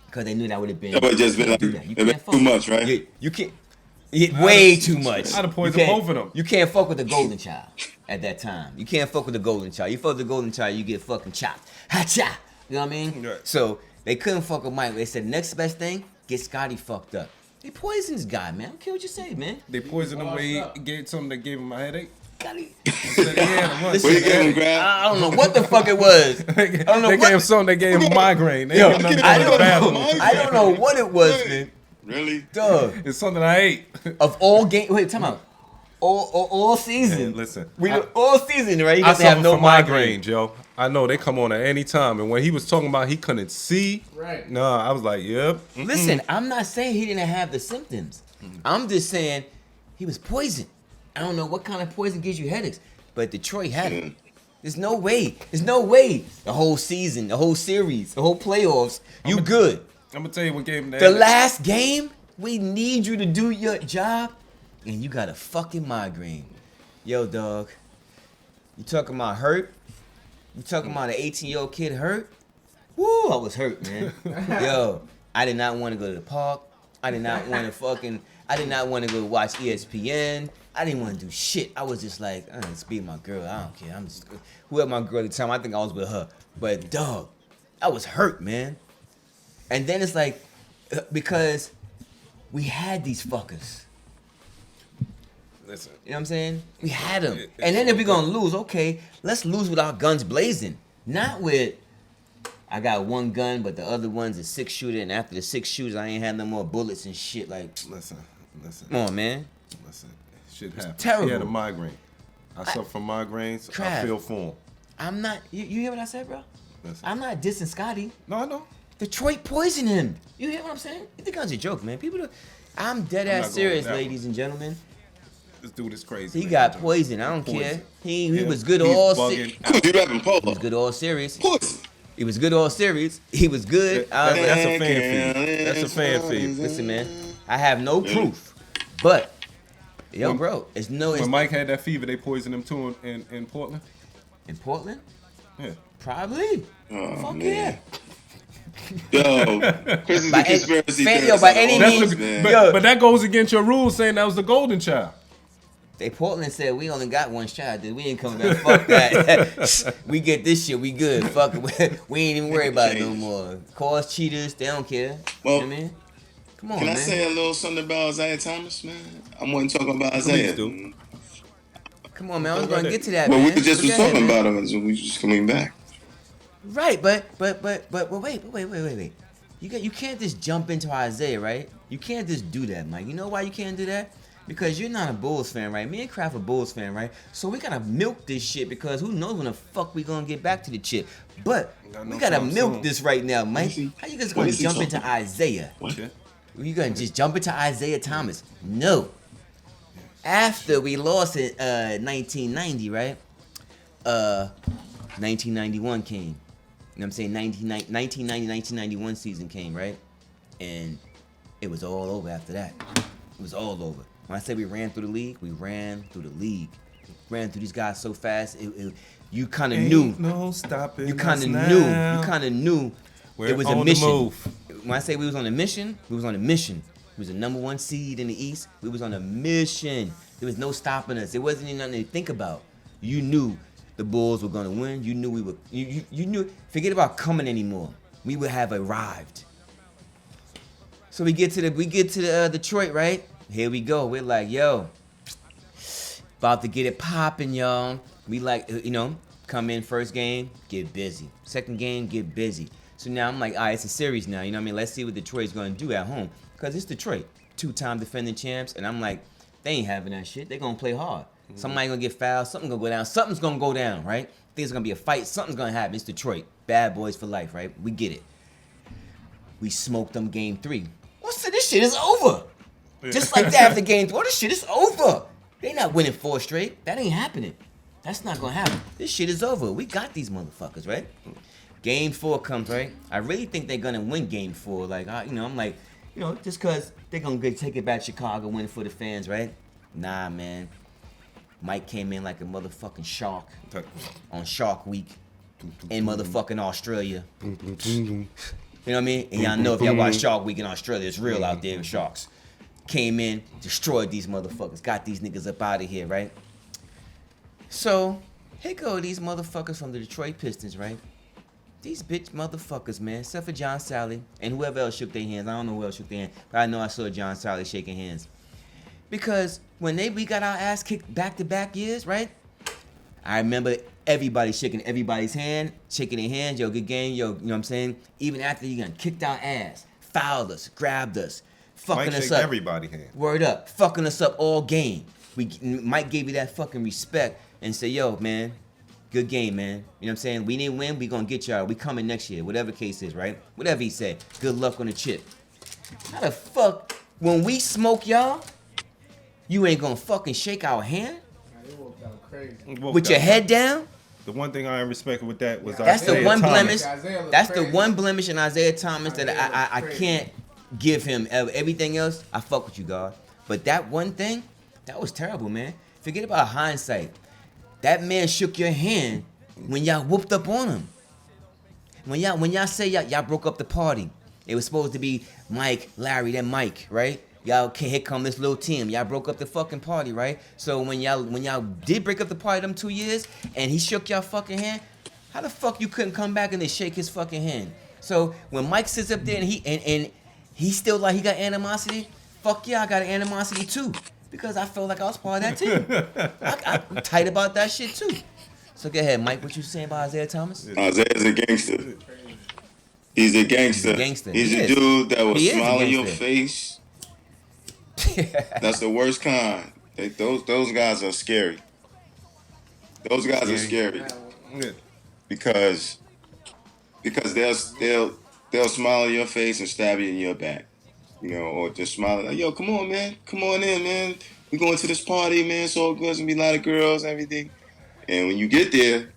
because they knew that would have been. That would just been like do that. You it can't been too much, right? You can't. Way too much. I'd have poisoned You can't- both of them. You can't fuck with the golden child at that time. You can't fuck with the golden child. You fuck with the golden child, you get fucking chopped. Ha-cha! You know what I mean? Right. So they couldn't fuck with Mike. They said next best thing, get Scotty fucked up. They poisoned this guy, man. I don't care what you say, man. They poisoned him when he Washed gave something that gave him a headache. Scotty. Said he had a Listen, What you gave him, headache. Grab? I don't know what the fuck it was. I don't know They what. gave him something that gave him a migraine. They Yo, gave him nothing I to go to don't the bathroom. know. I don't know what it was, man. Really? Dog. It's something I ate. Of all game, wait, time out. All season. Hey, listen, all season, right? You I got to have suffer no from migraine. migraines, yo. I know they come on at any time. And when he was talking about he couldn't see, Right. I was like, yep. Listen, I'm not saying he didn't have the symptoms. I'm just saying he was poisoned. I don't know what kind of poison gives you headaches, but Detroit had it. There's no way. There's no way. The whole season, the whole series, the whole playoffs, you good. I'm gonna tell you what gave him that. The last game, we need you to do your job, and you got a fucking migraine. Yo, dog. You talking about hurt? You talking about an 18-year-old kid hurt? Woo, I was hurt, man. Yo, I did not want to go to the park. I did not want to go watch ESPN. I didn't want to do shit. I was just like, just be my girl. I don't care. I'm just whoever my girl at the time. I think I was with her. But dog, I was hurt, man. And then it's like, because we had these fuckers. Listen, You know what I'm saying? We had them. It's And then if so we're going to lose, okay, let's lose with our guns blazing. Not with, I got one gun, but the other one's a 6-shooter, and after the 6 shooters, I ain't had no more bullets and shit. Like, listen. come on, man. Shit happened. terrible. He had a migraine. I suffer from migraines. Crap. I feel for him. I'm not, you hear what I said, bro? Listen. I'm not dissing Scotty. No, I know. Detroit poisoned him. You hear what I'm saying? You think I was a joke, man. I'm dead I'm not ass going serious, with that ladies and gentlemen. This dude is crazy. He man. got poisoned. I don't care. Poison. He Yeah, was good he's all bugging series. out. You rapping He was polo? good all series. Pussy. He was good all series. He was good. That's a fan feed. That's a fan feed. Listen, man. I have no proof, but yo, bro, it's no. It's When Mike had that fever, they poisoned him too in Portland. in Portland. Yeah. Probably. Oh, Fuck man. yeah. Yo, Chris is By a any- conspiracy fan- theorist. yo, by any That's means- man. But, Yo. but that goes against your rules saying that was the golden child. Portland said we only got one shot, dude. We ain't coming back. Fuck that. We get this shit. We good. Fuck it. We ain't even worry about it no more. Cause cheaters, they don't care. Well, you know what I mean? Come on, Can I man. say a little something about Isaiah Thomas, man? I want to talk about Isaiah. do. Come on, man. I was gonna get to that, But man. we just Go was ahead, talking man. about him, so we just coming back. Right, but wait. You can't just jump into Isaiah, right? You can't just do that, Mike. You know why you can't do that? Because you're not a Bulls fan, right? Me and Kraft are Bulls fan, right? So we gotta milk this shit because who knows when the fuck we gonna get back to the chip. But Got we no gotta time milk soon. this right now, Mike. is he- How you guys what gonna is he jump into talking? Isaiah? What? Okay. You gonna just jump into Isaiah Thomas? No. After we lost in 1990, right? 1991 came. You know what I'm saying? 1990, 1991 season came, right? And it was all over after that. It was all over. When I say we ran through the league, we ran through the league. Ran through these guys so fast, you kind of knew. Ain't no stopping. You kind us of now. knew. You kind of knew We're it was on a the mission. move. When I say we was on a mission, we was on a mission. We was the number 1 seed in the East. We was on a mission. There was no stopping us. It wasn't even nothing to think about. You knew the Bulls were gonna win. You knew we were. You knew. Forget about coming anymore. We would have arrived. So we get to Detroit, right? Here we go. We're like, yo, about to get it popping, y'all. We like, come in first game, get busy. Second game, get busy. So now I'm like, all right, it's a series now. You know what I mean? Let's see what Detroit's going to do at home. Because it's Detroit. 2-time defending champs. And I'm like, they ain't having that shit. They're going to play hard. Somebody going to get fouled. Something going to go down. Something's going to go down, right? There's going to be a fight. Something's going to happen. It's Detroit. Bad boys for life, right? We get it. We smoked them game 3. What's this shit is over. Just like that after game 3. This shit is over. They not winning 4 straight. That ain't happening. That's not going to happen. This shit is over. We got these motherfuckers, right? Game 4 comes, right? I really think they're going to win game 4. Like, I'm like, just because they're going to take it back to Chicago, win for the fans, right? Nah, man. Mike came in like a motherfucking shark on Shark Week in motherfucking Australia. You know what I mean? And y'all know if y'all watch Shark Week in Australia, it's real out there with sharks. Came in, destroyed these motherfuckers, got these niggas up out of here, right? So, here go these motherfuckers from the Detroit Pistons, right? These bitch motherfuckers, man, except for John Sally and whoever else shook their hands. I don't know who else shook their hand, but I know I saw John Sally shaking hands. Because when we got our ass kicked back-to-back years, right? I remember everybody shaking everybody's hand, shaking their hands, yo, good game, yo, you know what I'm saying? Even after you got kicked our ass, fouled us, grabbed us, fucking Mike us shake up. everybody hand. Word up, fucking us up all game. Mike gave you that fucking respect and say, yo, man, good game, man. You know what I'm saying? We didn't win, we gonna get y'all. We coming next year, whatever case is, right? Whatever he said. Good luck on the chip. How the fuck, when we smoke y'all, you ain't gonna fucking shake our hand? They walked out crazy. With your head down? The one thing I respected with that was That's the Isaiah one Thomas. blemish. Isaiah That's the crazy. one blemish in Isaiah Thomas that Isaiah I crazy. can't give him. Everything else, I fuck with you, God. But that one thing, that was terrible, man. Forget about hindsight. That man shook your hand when y'all whooped up on him. When y'all say y'all broke up the party. It was supposed to be Mike, Larry, then Mike, right? Y'all, here come this little team. Y'all broke up the fucking party, right? So when y'all did break up the party them 2 years and he shook y'all fucking hand, how the fuck you couldn't come back and then shake his fucking hand? So when Mike sits up there and he still like he got animosity, fuck yeah, I got animosity too. Because I felt like I was part of that team. I'm tight about that shit too. So go ahead, Mike, what you saying about Isaiah Thomas? Isaiah's a gangster. He's a gangster. He's He a is. dude that will He is a smile in your gangster. face. That's the worst kind. Those guys are scary. Those guys are scary Yeah. because they'll smile in your face and stab you in your back, you know, or just smile like, yo, come on, man, come on in, man. We going to this party, man. It's all good. It's gonna be a lot of girls, and everything. And when you get there,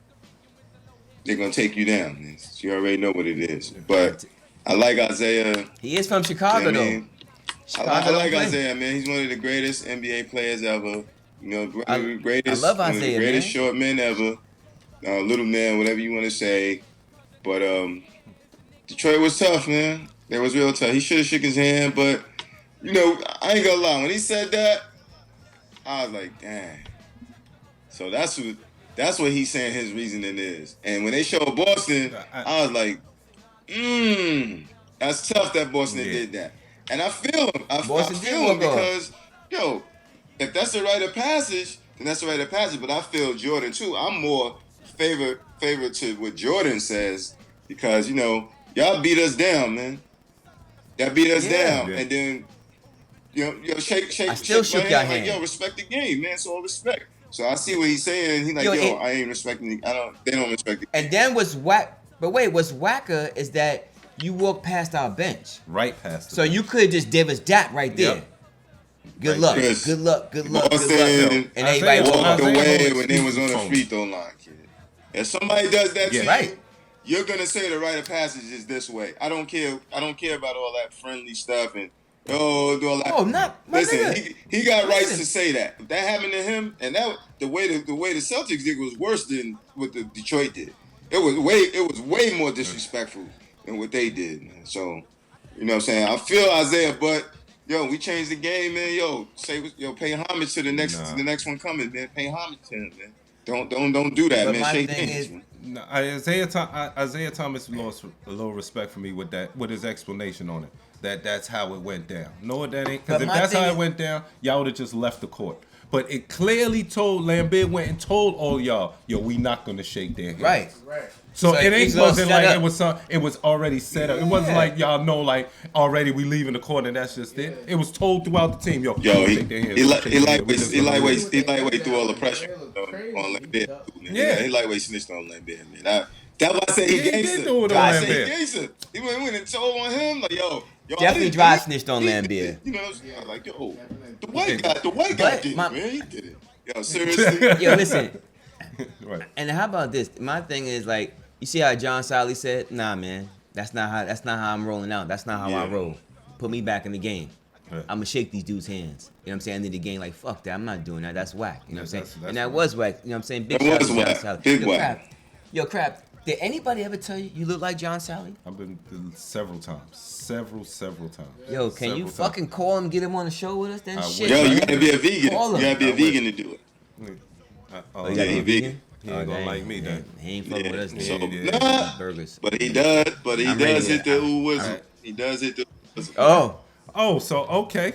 they're gonna take you down. You already know what it is. But I like Isaiah. He is from You know Chicago, what I though. mean? Chicago I don't like play. Isaiah, man. He's one of the greatest NBA players ever. You know, one I of the greatest, love one of the Isaiah, greatest man. short men ever. Little man, whatever you want to say. But Detroit was tough, man. It was real tough. He should have shook his hand, but you know, I ain't gonna lie. When he said that, I was like, dang. So that's what he's saying his reasoning is. And when they showed Boston, I was like, that's tough that Boston did that. And I feel him. I Boston feel did him walk off. because, yo, if that's the rite of passage, then that's the rite of passage. But I feel Jordan too. I'm more favorite to what Jordan says because, you know, y'all beat us down, man. Y'all beat us down. Yeah. And then, you know, shake I still shake shook my your hand. Like, hand. yo, respect the game, man. So respect. So I see what he's saying. He's like, Yo, yo, it- I ain't respecting they don't respect the game. And then what's whack? But wait, what's whacker is that you walk past our bench, Right past. so you could just give us that right there. Yep. Good Right luck, there. good luck, good luck, good Boston luck. And everybody Isaiah walked Isaiah away no when they was on the excuses free for throw line, kid. If somebody does that to Right. you, you're gonna say the rite of passage is this way. I don't care about all that friendly stuff and do all that. Oh, not my Listen, nigga. he got rights Listen. to say that. If that happened to him, and that the way the Celtics did was worse than what the Detroit did. It was way more disrespectful than what they did, man. So, you know what I'm saying? I feel Isaiah, but yo, we changed the game, man. Yo, pay homage to the next one coming, man. Pay homage to him, man. Don't do that, But man. my Shake thing hands, is- man. No, Isaiah Thomas lost a little respect for me with his explanation on it. That's how it went down. No, that ain't. Because But if my that's how thing it is- went down, y'all would have just left the court. But it clearly told Lambert went and told all y'all, yo, we not gonna shake their hands. Right. Right. So So it it's ain't all wasn't set like up. it was already set up. It wasn't Yeah. like y'all know like already we leaving the court and that's just it. It was told throughout the team, yo, Yo, don't he shake their hands, he don't li- shake he their hands. We lightweight just he gonna lightweight leave. he lightweight through all the pressure They look on crazy. Lambert, man. Yeah. He lightweight snitched on Lambert, man. That's why I say he Yeah, he gangster. did do it That's why on I say he Lambert. gangster. He went and told on him like, yo, Definitely dry snitched on Lambert. You know, I was like, yo, Definitely. the white guy But did it, my- man. He did it. Yo, seriously. Yo, listen. Right. And how about this? My thing is like, you see how John Sally said, "Nah, man, that's not how I'm rolling out. That's not how I Yeah. roll. Put me back in the game." I'm gonna shake these dudes' hands. You know what I'm saying? And then the game like, fuck that, I'm not doing that. That's whack. You know what I'm saying? That's And that whack. was whack. You know what I'm saying? Big That shout out was to John whack. Sally. Big Yo, whack. Crap. Yo, Crap. Did anybody ever tell you look like John Sally? I've been several times. Several times. Yo, can you Several fucking call him, get him on the show with us? Then shit. Yo, you man. gotta be a vegan. Call You him. gotta be a I will. vegan to do it. Oh, you gotta be a vegan? He ain't gonna dang. like me then. He ain't fucking with us. So, Then. yeah. nah, Burgers. but he does. But he I'm does ready hit to- the ooh whistle. Alright. He does hit the whistle. Oh, Oh, so okay.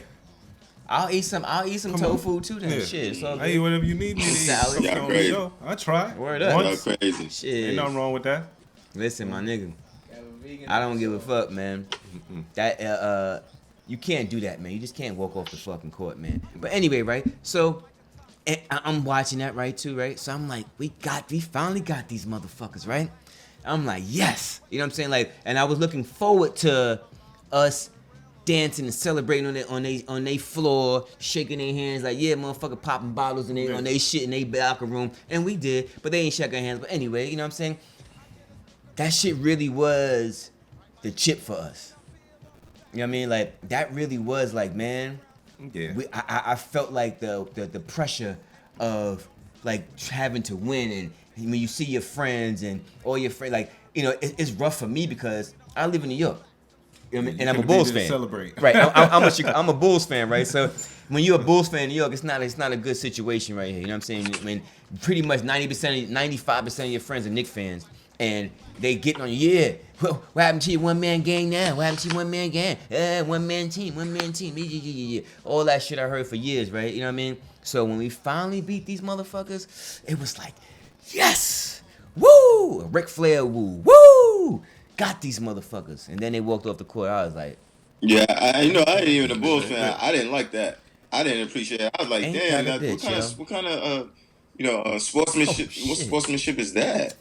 I'll eat some Come tofu on. too. Then Yeah. shit. So I eat whatever you need me to eat. Salad. Y'all On the crazy. show. I try. Word up. Y'all Once. crazy. shit. Ain't nothing wrong with that. Listen, my nigga. Have a vegan I don't give a episode. fuck, man. That you can't do that, man. You just can't walk off the fucking court, man. But anyway, right? So and I'm watching that right too, right? So I'm like, we finally got these motherfuckers, right? I'm like, yes. You know what I'm saying? Like, and I was looking forward to us dancing and celebrating on they floor, shaking their hands, like, yeah, motherfucker, popping bottles and on they shit in they locker room. And we did, but they ain't shaking hands. But anyway, you know what I'm saying? That shit really was the chip for us. You know what I mean? Like, that really was like, man, Yeah. I felt like the pressure of like having to win, and when you see your friends and all your friends, like, you know, it's rough for me because I live in New York. You know what I mean? And I'm a couldn't be Bulls there to fan. celebrate. Right. I'm a Bulls fan, right? So when you're a Bulls fan in New York, it's not a good situation right here. You know what I'm saying? I mean, pretty much 95% of your friends are Knicks fans, and they getting on you. Yeah, what happened to your one man gang now? What happened to your one man gang? One man team. Yeah. All that shit I heard for years, right? You know what I mean? So when we finally beat these motherfuckers, it was like, yes, woo, Ric Flair, woo. Got these motherfuckers, and then they walked off the court. I was like, Yeah, I ain't even a Bulls fan. I didn't like that. I didn't appreciate it. I was like, Ain't damn, that a what bitch, kind yo? of sportsmanship? Oh, What shit. sportsmanship is that?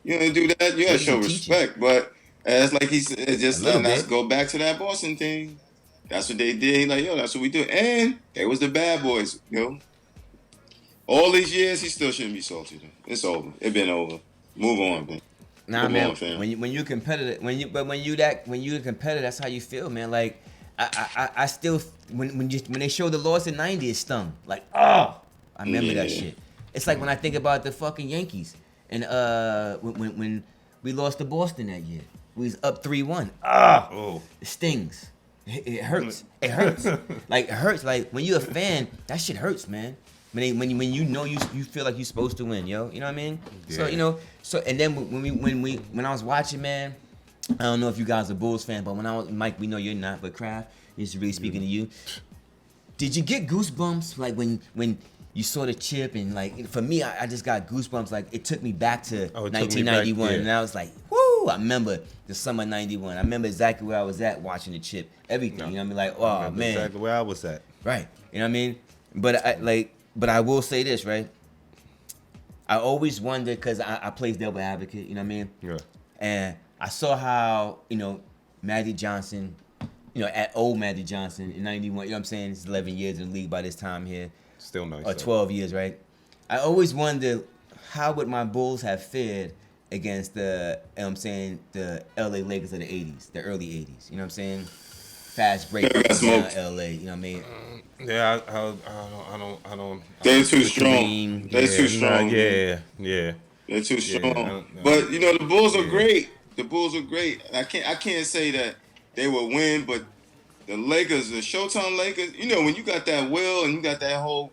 You don't do that. You gotta What is show he teaching? respect. But it's like he said, just A little let's bit. go back to that Boston thing. That's what they did. He like, yo, that's what we do. And they was the bad boys. All these years, he still shouldn't be salty. Though. It's over. It been over. Move on, man. nah, Come man. on, fam. When you competitive, when you a competitor, that's how you feel, man. Like I still when they showed the loss in '90, it stung. Like, oh, I remember that Yeah. shit. It's like when I think about the fucking Yankees and when we lost to Boston that year, we was up 3-1. Oh. It stings. It hurts. It hurts. Like, it hurts. Like, when you're a fan, that shit hurts, man. When you know you feel like you're supposed to win, yo. You know what I mean? So, Yeah. you know, and then when I was watching, man, I don't know if you guys are Bulls fan, but when I was, Mike, we know you're not, but Kraft, is really speaking to you. Did you get goosebumps, like, when you saw the chip, and, like, for me, I just got goosebumps. Like, it took me back to Oh, it took me 1991, back, yeah. and I was like, woo! I remember the summer '91. I remember exactly where I was at watching the chip, everything. You know what I mean? Like, oh Remember man, exactly where I was at. right? You know what I mean? But I will say this, right? I always wondered, because I played devil advocate. You know what I mean? Yeah. And I saw how, you know, Magic Johnson, you know, at old Magic Johnson in '91. You know what I'm saying? It's 11 years in the league by this time here. Still nice. Or 12 years, right? I always wondered, how would my Bulls have fared against the, you know what I'm saying, the LA Lakers of the 80s, the early 80s. You know what I'm saying? Fast break They got down smoked. LA, you know what I mean? Yeah, I don't. They're too strong. Kareem, They're too strong. Yeah. They're too strong. no. But you know the Bulls are Yeah. great. The Bulls are great. I can't say that they will win, but the Lakers, the Showtime Lakers, you know, when you got that will and you got that whole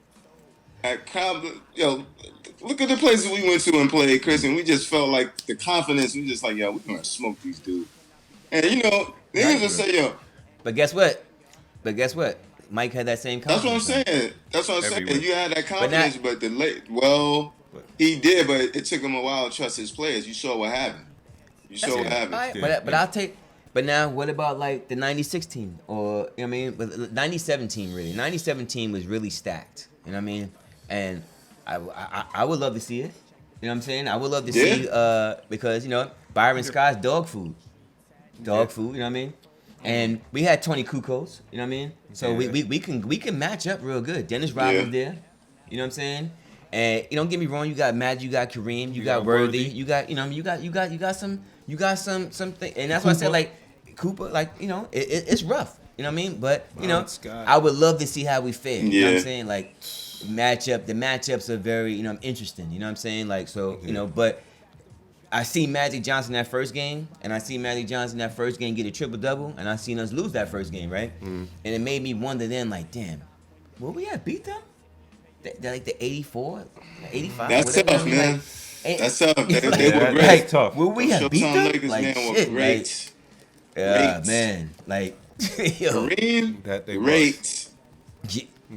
look at the places we went to and played, Chris, and we just felt like the confidence. We just like, yo, we're gonna smoke these dudes. And you know, niggas will say, yo, But guess what? Mike had that same that's what I'm confidence. saying. That's what I'm Everywhere. saying. You had that confidence, but he did, but it took him a while to trust his players. You saw what happened. What happened. All right, Yeah. but I'll take. But now, what about like the '96 team, or you know what I mean, but '97 team really? '97 team was really stacked. You know what I mean? And I would love to see it. You know what I'm saying? I would love to see because you know Byron Scott's dog food. You know what I mean? And we had Tony Kukoc. You know what I mean? So Yeah. we can match up real good. Dennis Rodman's there. You know what I'm saying? And you don't get me wrong. You got Magic, you got Kareem, you got Worthy, you got you know you got some thing. And that's why I said like Cooper, like, you know, it's rough. You know what I mean? But, you know, Scott. I would love to see how we fare. You know what I'm Yeah. saying? Like, the matchups are very, you know, interesting. You know what I'm saying? Like, so, you know, but I see Magic Johnson that first game, and I see Magic Johnson that first game get a triple-double, and I seen us lose that first game, right? And it made me wonder then, like, damn, will we have beat them? That like the 84, 85, That's whatever. tough, you know what I mean? man. Like, That's tough. They like, were Yeah, great. that's tough. Will we Those have beat Showtime them? Lakers, Like, man, were shit, great. like, Great. man, like, yo, Kareem, That they great.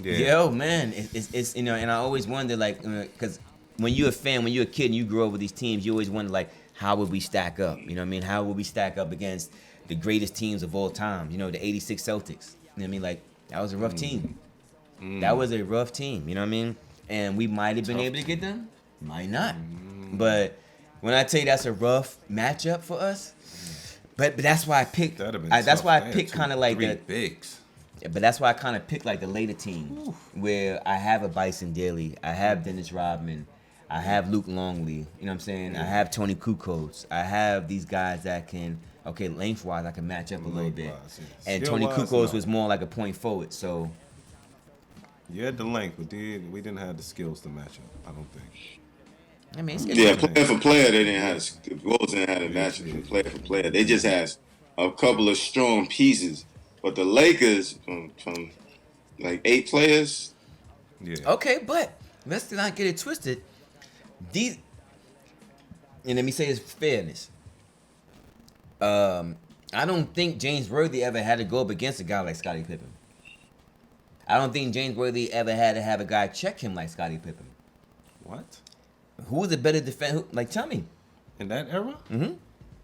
Yeah. yo, man, it's you know, and I always wonder, like, because when you're a fan, when you're a kid and you grow up with these teams, you always wonder, like, how would we stack up? You know what I mean? How would we stack up against the greatest teams of all time? You know, the '86 Celtics. You know what I mean? Like, that was a rough team. That was a rough team. You know what I mean? And we might have been able to get them, might not. But when I tell you that's a rough matchup for us, but that's why I picked. That'd have been That's tough. why I They had picked kind of like three the. bigs. Yeah, but that's why I kind of picked like the later team, where I have a Bison Daly, I have Dennis Rodman, I have Luke Longley. You know what I'm saying? I have Tony Kukoc. I have these guys that can, okay, lengthwise I can match up a little bit. Lengthwise, yes. And Tony Skill-wise, Kukoc no. was more like a point forward. So You had the length, but we didn't have the skills to match up. I don't think. I mean, it's Yeah, player for player, they didn't have the Bulls didn't have a matchup from player for player. They just had a couple of strong pieces. But the Lakers, from like 8 players, Yeah. Okay, but let's not get it twisted. These, and let me say this for fairness. I don't think James Worthy ever had to go up against a guy like Scottie Pippen. I don't think James Worthy ever had to have a guy check him like Scottie Pippen. What? Who was a better defender? Like, tell me. In that era? Mm-hmm.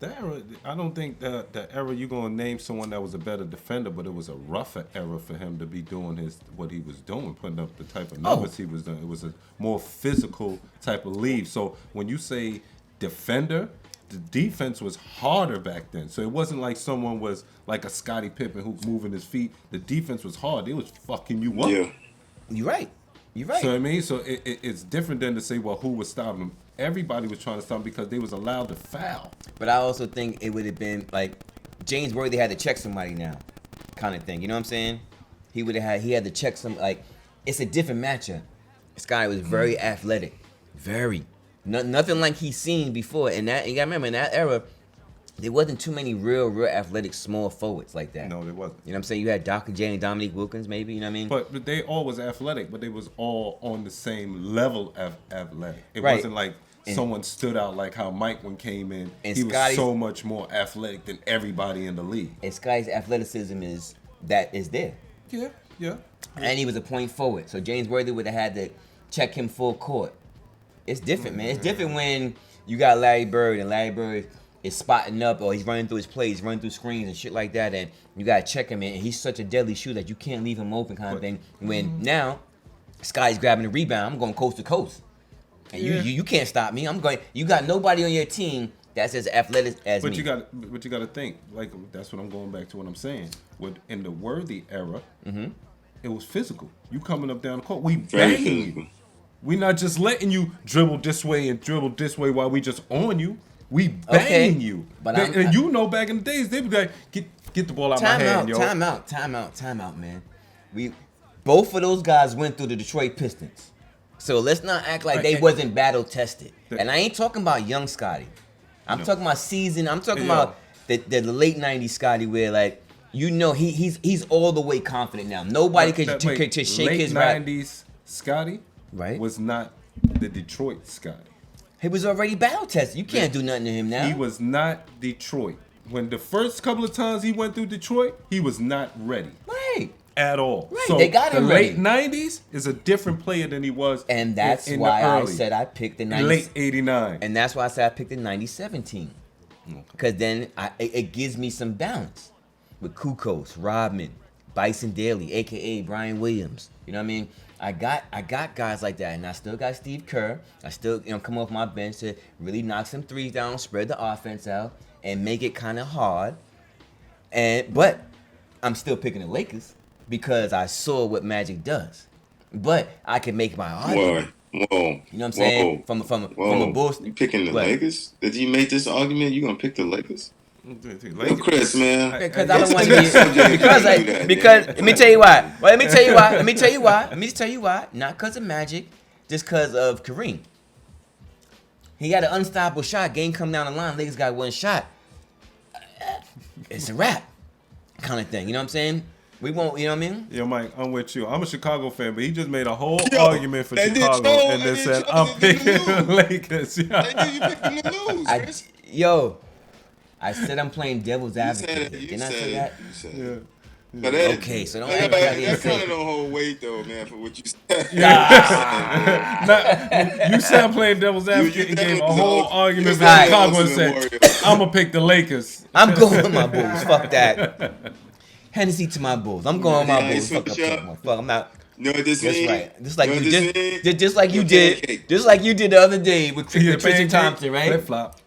That era, I don't think the era you're gonna name someone that was a better defender, but it was a rougher era for him to be doing what he was doing, putting up the type of numbers he was doing. It was a more physical type of league. So when you say defender, the defense was harder back then. So it wasn't like someone was like a Scottie Pippen who's moving his feet. The defense was hard. It was fucking you up. yeah. You're right. You're right. So I mean, so it's different than to say, well, who was stopping him? Everybody was trying to stop him because they was allowed to foul. But I also think it would have been like James Worthy had to check somebody now, kind of thing. You know what I'm saying? He had to check some, like, it's a different matchup. This guy was very athletic, very nothing like he's seen before. And that, you gotta remember, in that era, there wasn't too many real athletic small forwards like that. No, there wasn't. You know what I'm saying? You had Dr. J and Dominique Wilkins, maybe. You know what I mean? But they all was athletic, but they was all on the same level of athletic. It Right. wasn't like someone stood out like how Mike when came in. And He was Scotty's- so much more athletic than everybody in the league. And Sky's athleticism is there. Yeah, yeah. And he was a point forward. So James Worthy would have had to check him full court. It's different, man. It's different when you got Larry Bird and Larry Bird is spotting up or he's running through his plays, running through screens and shit like that, and you gotta check him in. And he's such a deadly shooter that you can't leave him open, kind of thing. When now Sky's grabbing the rebound, I'm going coast to coast, and you can't stop me. I'm going. You got nobody on your team that's as athletic as But me. you got to think, like, that's what I'm going back to what I'm saying. In the Worthy era, it was physical. You coming up down the court, we Very banging physical. you. We not just letting you dribble this way and dribble this way while we just on you. We banging you. But And you know, back in the days, they be like, get the ball out my hand, yo. Time out, man. Both of those guys went through the Detroit Pistons. So let's not act like they wasn't battle tested. And I ain't talking about young Scotty. I'm talking about season. I'm talking about the late '90s Scotty, where, like, you know, he's all the way confident now. Nobody could shake his rap. Late '90s Scotty was not the Detroit Scotty. He was already battle tested. You can't do nothing to him now. He was not Detroit. When the first couple of times he went through Detroit, he was not ready right. at all. Right, So they got him the late ready. '90s is a different player than he was. And that's in why the I early, said I picked the 90s. late '89. And that's why I said I picked the 90-17 team. Because then it gives me some balance with Kukoc, Rodman, Bison Daly, a.k.a. Brian Williams. You know what I mean? I got guys like that. And I still got Steve Kerr. I still come off my bench to really knock some threes down, spread the offense out, and make it kind of hard. But I'm still picking the Lakers because I saw what Magic does. But I can make my argument. Whoa. You know what I'm saying? From a Bulls. You picking the What? Lakers? Did you make this argument? You gonna pick the Lakers? Yo, Chris, man. Because I don't want to be. Because let me tell you why. Well, let me tell you why. Not because of Magic, just because of Kareem. He had an unstoppable shot. Game come down the line. Lakers got one shot. It's a wrap, kind of thing. You know what I'm saying? We won't. You know what I mean? Yo, Mike, I'm with you. I'm a Chicago fan, but he just made a whole argument for Chicago and then said, "I'm picking the Lakers." You picked them to lose, Chris. I said I'm playing devil's advocate. Didn't I say that? You said it. Yeah. But that, Okay, so don't that, act like I didn't that say kind of it. don't hold weight though, man, for what you said. You said I'm playing devil's advocate and gave a whole argument for you Chicago and definitely said, "I'm gonna pick the Lakers." I'm going with my Bulls. Fuck that. Hennessy to my Bulls. I'm going with my Bulls. Fuck, I'm not. You know what this That's mean? right. Just like You know you what this mean? did. Just like you did. Pancake. Just like you did the other day with Tristan Pancake, Thompson, right? Flip flop.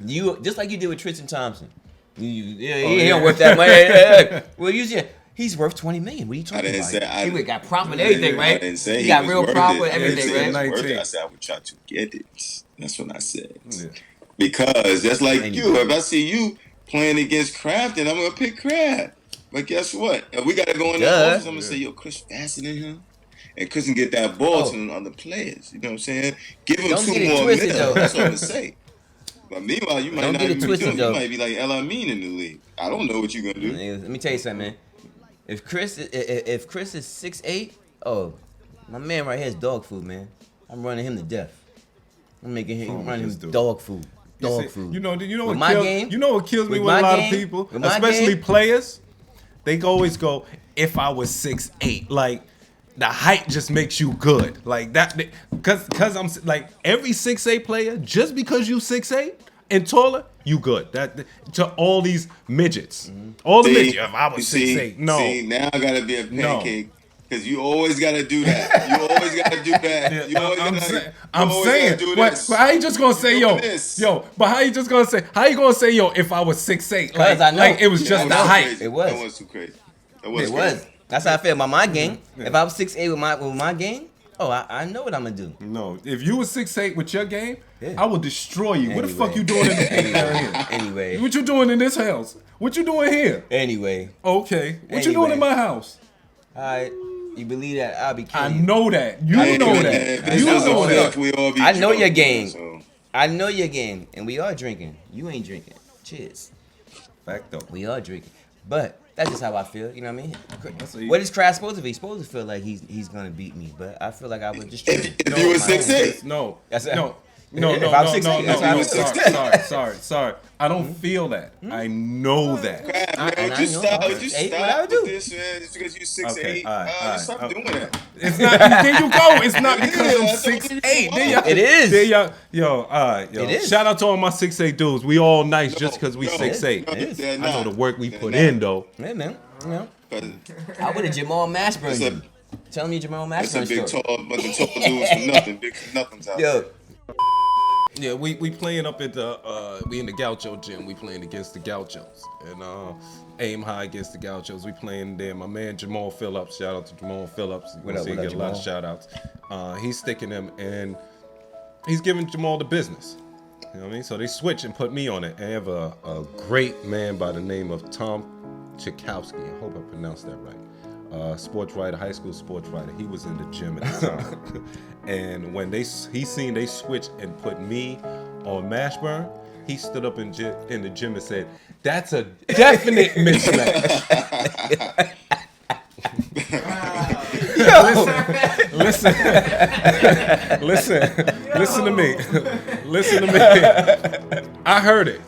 You just like you did with Tristan Thompson. He yeah. don't worth that money. Hey. Well, he's worth $20 million. What are you talking I didn't about? say He got prop and everything, right? I didn't say he got was real worth prop it. and everything, I didn't say right? he was worth it. 19. I said I would try to get it. That's what I said. Yeah. Because just like And you, if I see you playing against Kraft, then I'm gonna pick Kraft. But guess what? If we gotta go in the office, I'm gonna say, yo, Chris faster than him. And Chris can get that ball to the other players. You know what I'm saying? Give him Don't 2 get it more twisted, minutes. though. That's what I'm gonna say. But meanwhile, you might Don't not get it even twisted, do it. though. You might be like El Amin in the league. I don't know what you're gonna do. Let me tell you something, man. If Chris is 6'8", oh, my man right here is dog food, man. I'm running him to death. I'm making him running him dog food. Dog food. You know With what kills me with my a lot game, of people, with my especially game. players. They always go, "If I was 6'8", like the height just makes you good, like that. Because I'm like every 6'8" player, just because you 6'8" and taller, you good. That to all these midgets, all the midgets. If I was 6'8", no. See, now I gotta be a pancake. Because you always gotta do that. You always gotta do that. You always I'm saying, do but this. how you just gonna say, You yo, do this. but how you just gonna say, yo, if I was 6'8", Cause I know. like it was just the That was height. crazy. It was. That was too crazy. That It was was. crazy. That's how I feel about my game. If I was 6'8" with my game, oh, I know what I'm gonna do. No, if you was 6'8" with your game, Yeah. I would destroy you. What the fuck Anyway. you doing in the paint down here? Anyway. What you doing in this house? What you doing here? Anyway. Okay, what you doing in Anyway. my house? Alright. You believe that? I'll be I kidding you. know that. You Hey, know man, that. if this You was a know that. fifth, we all be I know drunk, your game. so. I know your game, and we are drinking. You ain't drinking. Cheers. Fact though. We are drinking. But that's just how I feel. You know what I That's mean? What is Kraft supposed to be? He's supposed to feel like he's gonna beat me, but I feel like I would just. If you were 6'8", No. That's No. If No, I'm 6'8", no, that's how I no. feel. Sorry. I don't feel that. I know that. Kraft, man, And would I you know stop? I Would you was 8, stop what I with do? this, man? Just because you're 6'8", Okay, all right. stop doing that. It's not. There you go. It's not because Yeah, I'm that's what 6'8". you There want. It is. There y'all, yo, all right, yo. It is. Shout out to all my 6'8" dudes. We all nice just because we No, 6'8". no, It is. they're I know not. the work we They're put not. in though. Yeah, man. You know, 'Cause I would have Jamal Mashburn That's you. a- Tell me Jamal That's a Mashburn big story. bunch of tall dudes for nothing. Big for nothing's out. Yo, Yeah, we playing up at the we in the Gaucho gym. We playing against the Gauchos and aim high against the Gauchos. We playing there. My man Jamal Phillips. Shout out to Jamal Phillips. You What up, see he what up, get a lot of Jamal? shout outs. He's sticking them and he's giving Jamal the business. You know what I mean? So they switch and put me on it. And I have a great man by the name of Tom Chikowski. I hope I pronounced that right. Sports writer, high school sports writer. He was in the gym at the time. And when he seen they switched and put me on Mashburn, he stood up in the gym and said, "That's a definite mismatch." Listen to me. Listen to me. I heard it.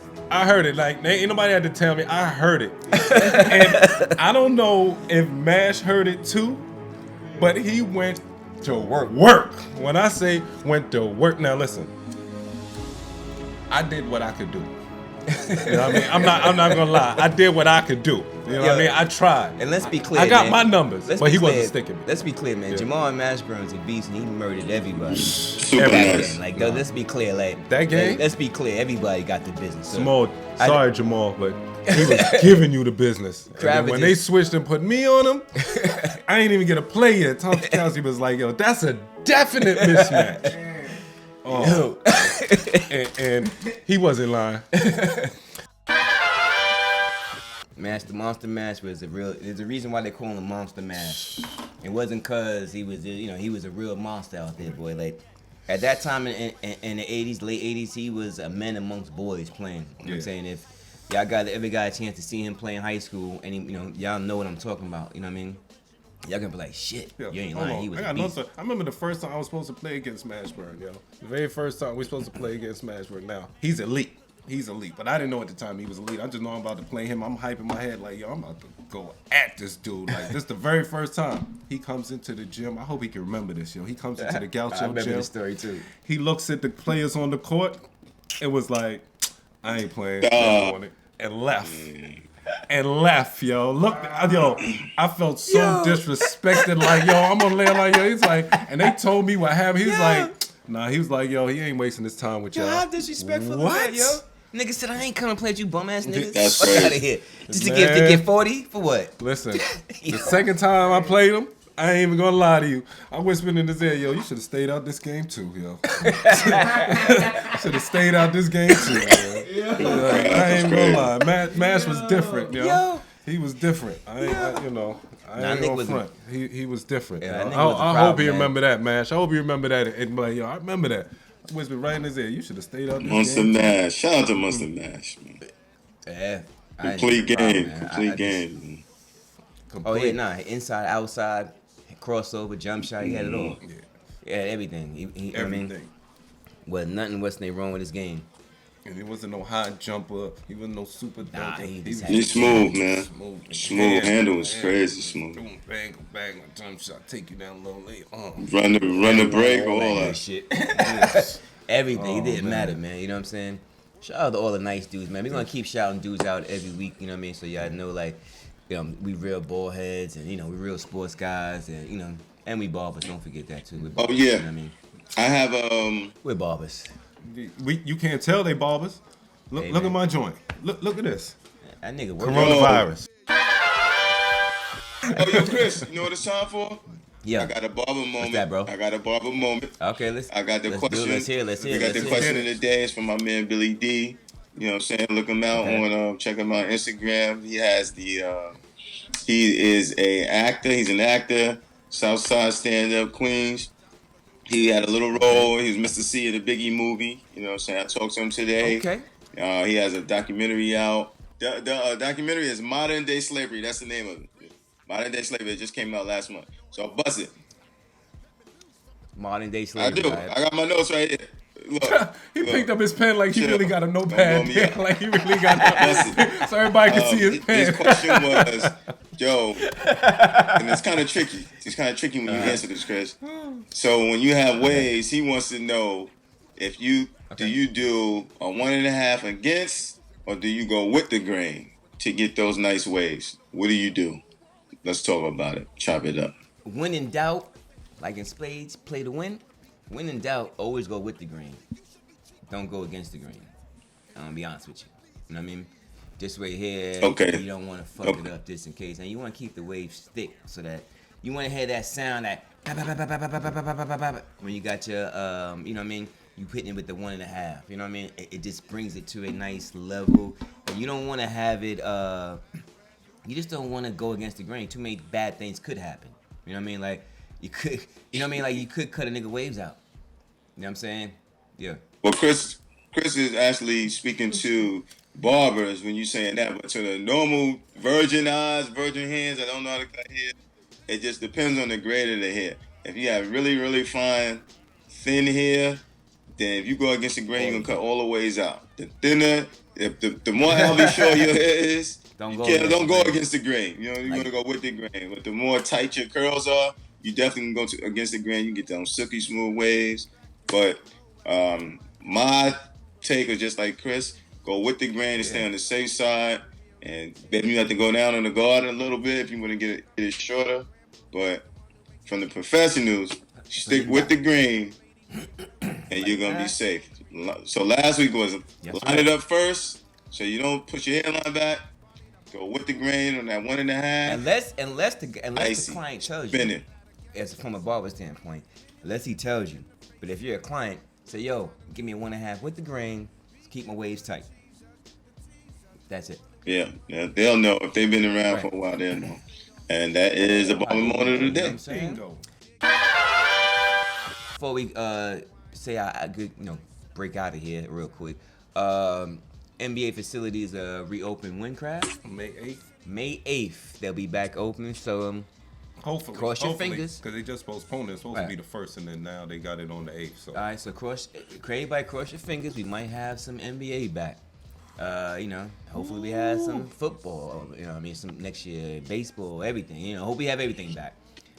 Like, ain't nobody had to tell me. I heard it. And I don't know if Mash heard it too, but he went to work. When I say went to work, now listen. I did what I could do. You know what I mean? I'm not gonna lie. I did what I could do. You know what I mean? I tried. and let's be clear, I got man. my numbers, Let's but be he clear. wasn't sticking me. Let's be clear, man. Yeah. Jamal Mashburn's a beast, and he murdered everybody. Super Back nice. then. Like, though, let's be clear. Like, That game? Let's be clear. Everybody got the business. So, Jamal, I- sorry Jamal, but he was giving you the business. And then when they switched and put me on him, I ain't even get a play yet. Tom Chikowski was like, "Yo, that's a definite mismatch." Oh, and he wasn't lying. The Monster Mash was there's a reason why they call him Monster Mash. It wasn't cause he was, he was a real monster out there, boy. Like, at that time in the 80s, late 80s, he was a man amongst boys playing. You know what I'm saying? If y'all ever got a chance to see him play in high school, and y'all know what I'm talking about, you know what I mean? Y'all gonna be like, shit, you ain't lying. He was a beast. I remember the first time I was supposed to play against Smashburn, yo. The very first time we were supposed to play against Smashburn. Now, he's elite. He's elite. But I didn't know at the time he was elite. I just know I'm about to play him. I'm hyping my head like, yo, I'm about to go at this dude. Like, this is the very first time he comes into the gym. I hope he can remember this, yo. He comes into the Gaucho I remember gym. the story, too. He looks at the players on the court. It was like, I ain't playing. And left. And left, yo. Look, yo, I felt so disrespected. Like, yo, I'm gonna lay like, yo. He's like, and they told me what happened. He was like, nah, he was like, yo, he ain't wasting his time with y'all. How disrespectful is that, yo? Nigga said, I ain't coming to play with you bum ass niggas. That's Fuck crazy. out of here. Just to get 40? For what? Listen, the second time I played him, I ain't even gonna lie to you. I whispered in his ear, yo, you should have stayed out this game too, yo. Should have stayed out this game too, yo. I ain't gonna lie. Mash was different, yo. He was different. I ain't gonna front. He was different. Yeah, I hope he remember that, Mash. I hope he remember that. And like, yo, I remember that. I whispered right in his ear, you should have stayed out this Monster game. Mash. Shout out to Monster Mash, man. Yeah. Complete game. Complete game. Oh, yeah, nah. Inside, outside, crossover, jump shot. He had it all. He had everything. You know what I mean? Well, nothing was wrong with his game. And he wasn't no high jumper. He wasn't no super dunker. He's smooth, man. Smooth handle was crazy smooth. Bang, bang, jump shot, take you down a little late. Run the break, all that shit. Everything. It didn't matter, man. You know what I'm saying? Shout out to all the nice dudes, man. We're gonna keep shouting dudes out every week. You know what I mean? So y'all know, like, we real ball heads, and we real sports guys, and and we barbers. Don't forget that too. We're barbers, yeah. You know what I mean? I have We're barbers. You can't tell they barbers. Look at my joint. Look at this. That nigga Coronavirus. Oh, yo, Chris, you know what it's time for? Yeah. I got a barber moment. What's that, bro? I got a barber moment. Okay, I got the question. Let's hear. We got the question of the day. It's from my man Billy D. You know what I'm saying? Look him out on check him out on Instagram. He has he is a actor. He's an actor. Southside stand-up Queens. He had a little role. He was Mr. C in the Biggie movie. You know what I'm saying? I talked to him today. Okay. He has a documentary out. The documentary is Modern Day Slavery. That's the name of it. Modern Day Slavery. It just came out last month. So buzz it. Modern Day Slavery. I do. Right? I got my notes right here. Look, he picked up his pen like he really got a notepad. Like he really got a so everybody can see his pen. His question was, yo, and it's kind of tricky. It's kind of tricky when you answer this, Chris. So when you have waves, he wants to know if do you do a 1.5 against, or do you go with the grain to get those nice waves? What do you do? Let's talk about it. Chop it up. When in doubt, like in spades, play to win. When in doubt, always go with the grain. Don't go against the grain. I'm gonna be honest with you. You know what I mean? This way here, you don't want to fuck it up just in case. And you want to keep the waves thick so that you want to hear that sound that when you got your, you know what I mean? You putting it with the 1.5. You know what I mean? It just brings it to a nice level. And you don't want to have it, you just don't want to go against the grain. Too many bad things could happen. You know what I mean? Like, you could, you know what I mean? Like, you could cut a nigga waves out. You know what I'm saying? Yeah. Well, Chris is actually speaking to barbers when you saying that, but to the normal virgin eyes, virgin hands, I don't know how to cut hair. It just depends on the grade of the hair. If you have really, really fine, thin hair, then if you go against the grain, you're gonna cut all the ways out. The thinner, the more healthy sure your hair is, don't go against the grain. You know, you're gonna go with the grain. But the more tight your curls are, you definitely can go against the grain. You get them silky smooth waves. But my take is just like Chris, go with the grain and stay on the safe side. And maybe you have to go down on the guard a little bit if you want to get it shorter. But from the professionals, stick with the grain and you're going to be safe. So last week was line it up first so you don't push your hairline back. Go with the grain on that 1.5. Unless the client tells you, as from a barber standpoint, unless he tells you. But if you're a client, say, yo, give me a 1.5 with the grain, keep my waves tight. That's it. Yeah, they'll know if they've been around Right. for a while. They'll know, and that is the bottom moment of the You know what day. I'm saying? Bingo. Before we say I could break out of here real quick. NBA facilities reopen when, Craft? May 8th. May 8th. They'll be back open. So Hopefully. Cross your fingers. Because they just postponed it. It's supposed Right. to be the 1st, and then now they got it on the 8th. So. all right. So everybody cross your fingers. We might have some NBA back. Hopefully we have some football. Some next year baseball, everything. Hope we have everything back.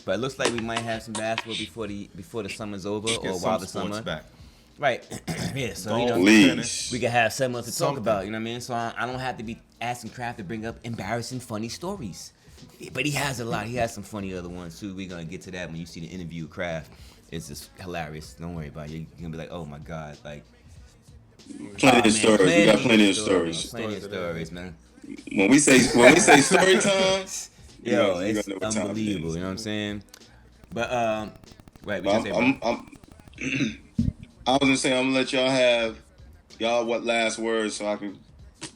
But it looks like we might have some basketball before the summer's over Get or some while the sports summer. back. Right. Yeah. So Golf, Please. tennis. we can have something to talk Something. about. You know what I mean? So I don't have to be asking Kraft to bring up embarrassing, funny stories. But he has a lot. He has some funny other ones too. We're gonna get to that when you see the interview with Kraft. It's just hilarious. Don't worry about it. You're gonna be like, oh my god, like. Plenty of stories. We got plenty of Plenty stories. of stories, man. When we say story time, Yo, you it's know what time it unbelievable. is. You know what I'm saying? But right, we I'm, just say, bro. I was gonna say I'm gonna let y'all have what last words so I can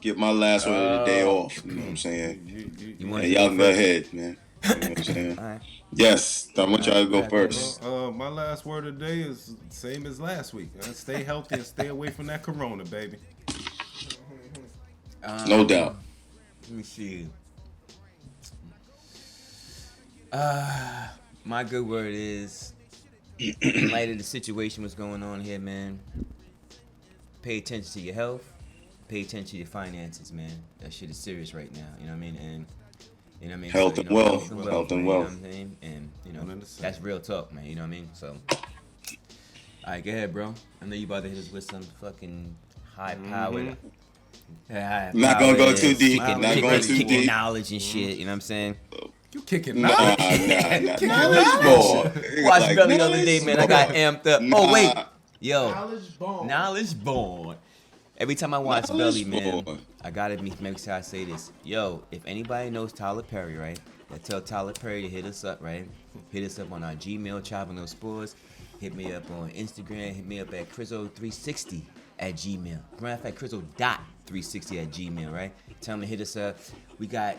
get my last word of the day off. You know what I'm saying? You want And y'all can go ahead, man. You know what I'm saying? All right. Yes, I want y'all to go Alright, first. My last word of the day is the same as last week. Stay healthy and stay away from that corona, baby. No doubt. Let me see. My good word is, in light of the situation what's going on here, man, pay attention to your health, pay attention to your finances, man. That shit is serious right now. You know what I mean? And you know what I mean? Health and wealth. Health and man, wealth. You know what I'm saying? And One and the same. that's real talk, man. You know what I mean? So, all right, go ahead, bro. I know you about to hit us with some fucking high-powered. Not gonna go too deep. Not going too kicking deep. knowledge and shit. You know what I'm saying? You kicking Nah. knowledge? Knowledge ball. Watched Like, Belly the other day, man. I got amped up. Nah. Oh wait, yo, Knowledge bomb. born. Every time I watch Knowledge Belly, man, born. I gotta make sure I say this. Yo, if anybody knows Tyler Perry, right? Tell Tyler Perry to hit us up, right? Hit us up on our Gmail, Choppin It Up Sports. Hit me up on Instagram. Hit me up at Crizzo360 at Gmail. Matter of fact, Crizzo.360 at Gmail, right? Tell him to hit us up. We got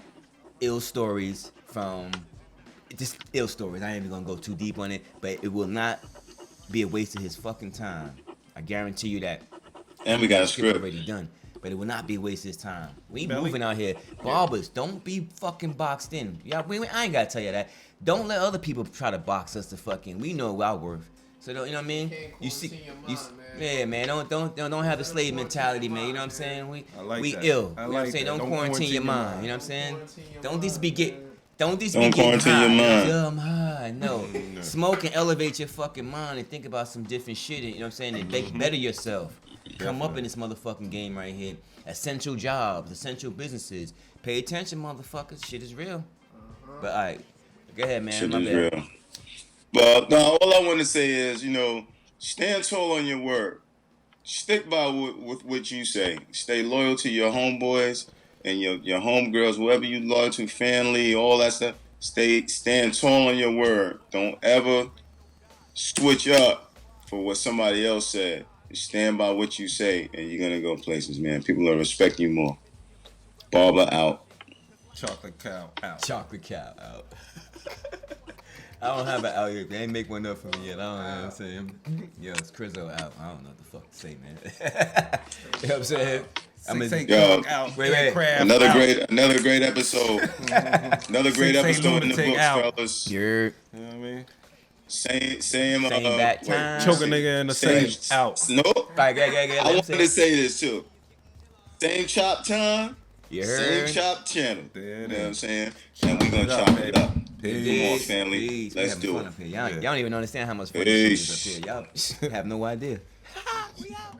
ill stories from just ill stories. I ain't even gonna go too deep on it, but it will not be a waste of his fucking time. I guarantee you that. And we got a Script script. already done, but it will not be a waste of his time. We Belly? moving out here. Barbers, don't be fucking boxed in. Yeah, I ain't gotta tell you that. Don't let other people try to box us to fucking. We know our worth. So you know what I mean? Can't You see, quarantine your you, mind, man. yeah, man. Don't have the slave mentality, man. You know what I'm saying? I like we that. ill. I You know what I'm like saying? that. Don't quarantine your mind. You know what I'm saying? Quarantine your Don't these mind, be get. man. Don't these Don't be getting quarantine your high. mind. Yeah, I'm high. No. Smoke and elevate your fucking mind and think about some different shit. You know what I'm saying? And better yourself. Come up in this motherfucking game right here. Essential jobs, essential businesses. Pay attention, motherfuckers. Shit is real. But all right, go ahead, man. Shit My is bad. real. But no, all I want to say is, stand tall on your word. Stick by with what you say. Stay loyal to your homeboys and your homegirls, whoever you loyal to, family, all that stuff. Stand tall on your word. Don't ever switch up for what somebody else said. Stand by what you say, and you're gonna go places, man. People will respect you more. Barber out. Chocolate cow out. Chocolate cow out. I don't have an out here. They ain't make one up for me yet. I don't know what I'm saying. Yo, it's Crizzo out. I don't know what the fuck to say, man. You know what I'm saying? I'm Six eight Yo, Cook out. wait. Aircraft Another out. great episode. Another great 6'8" episode in the lunatic books, out. fellas. You're You know what I mean? Same back time. Choke a nigga in the face out. Nope. all right, go. I wanted to say this too. Same chop time, You same heard? chop channel. There You it know what I'm is. saying? And we gonna it up, chop baby. it up. Peace. Come on, family. Peace. We Let's having do fun it. up here. Y'all Yeah. don't even understand how much fun this shit is Peace. up here. Y'all have no idea. We out.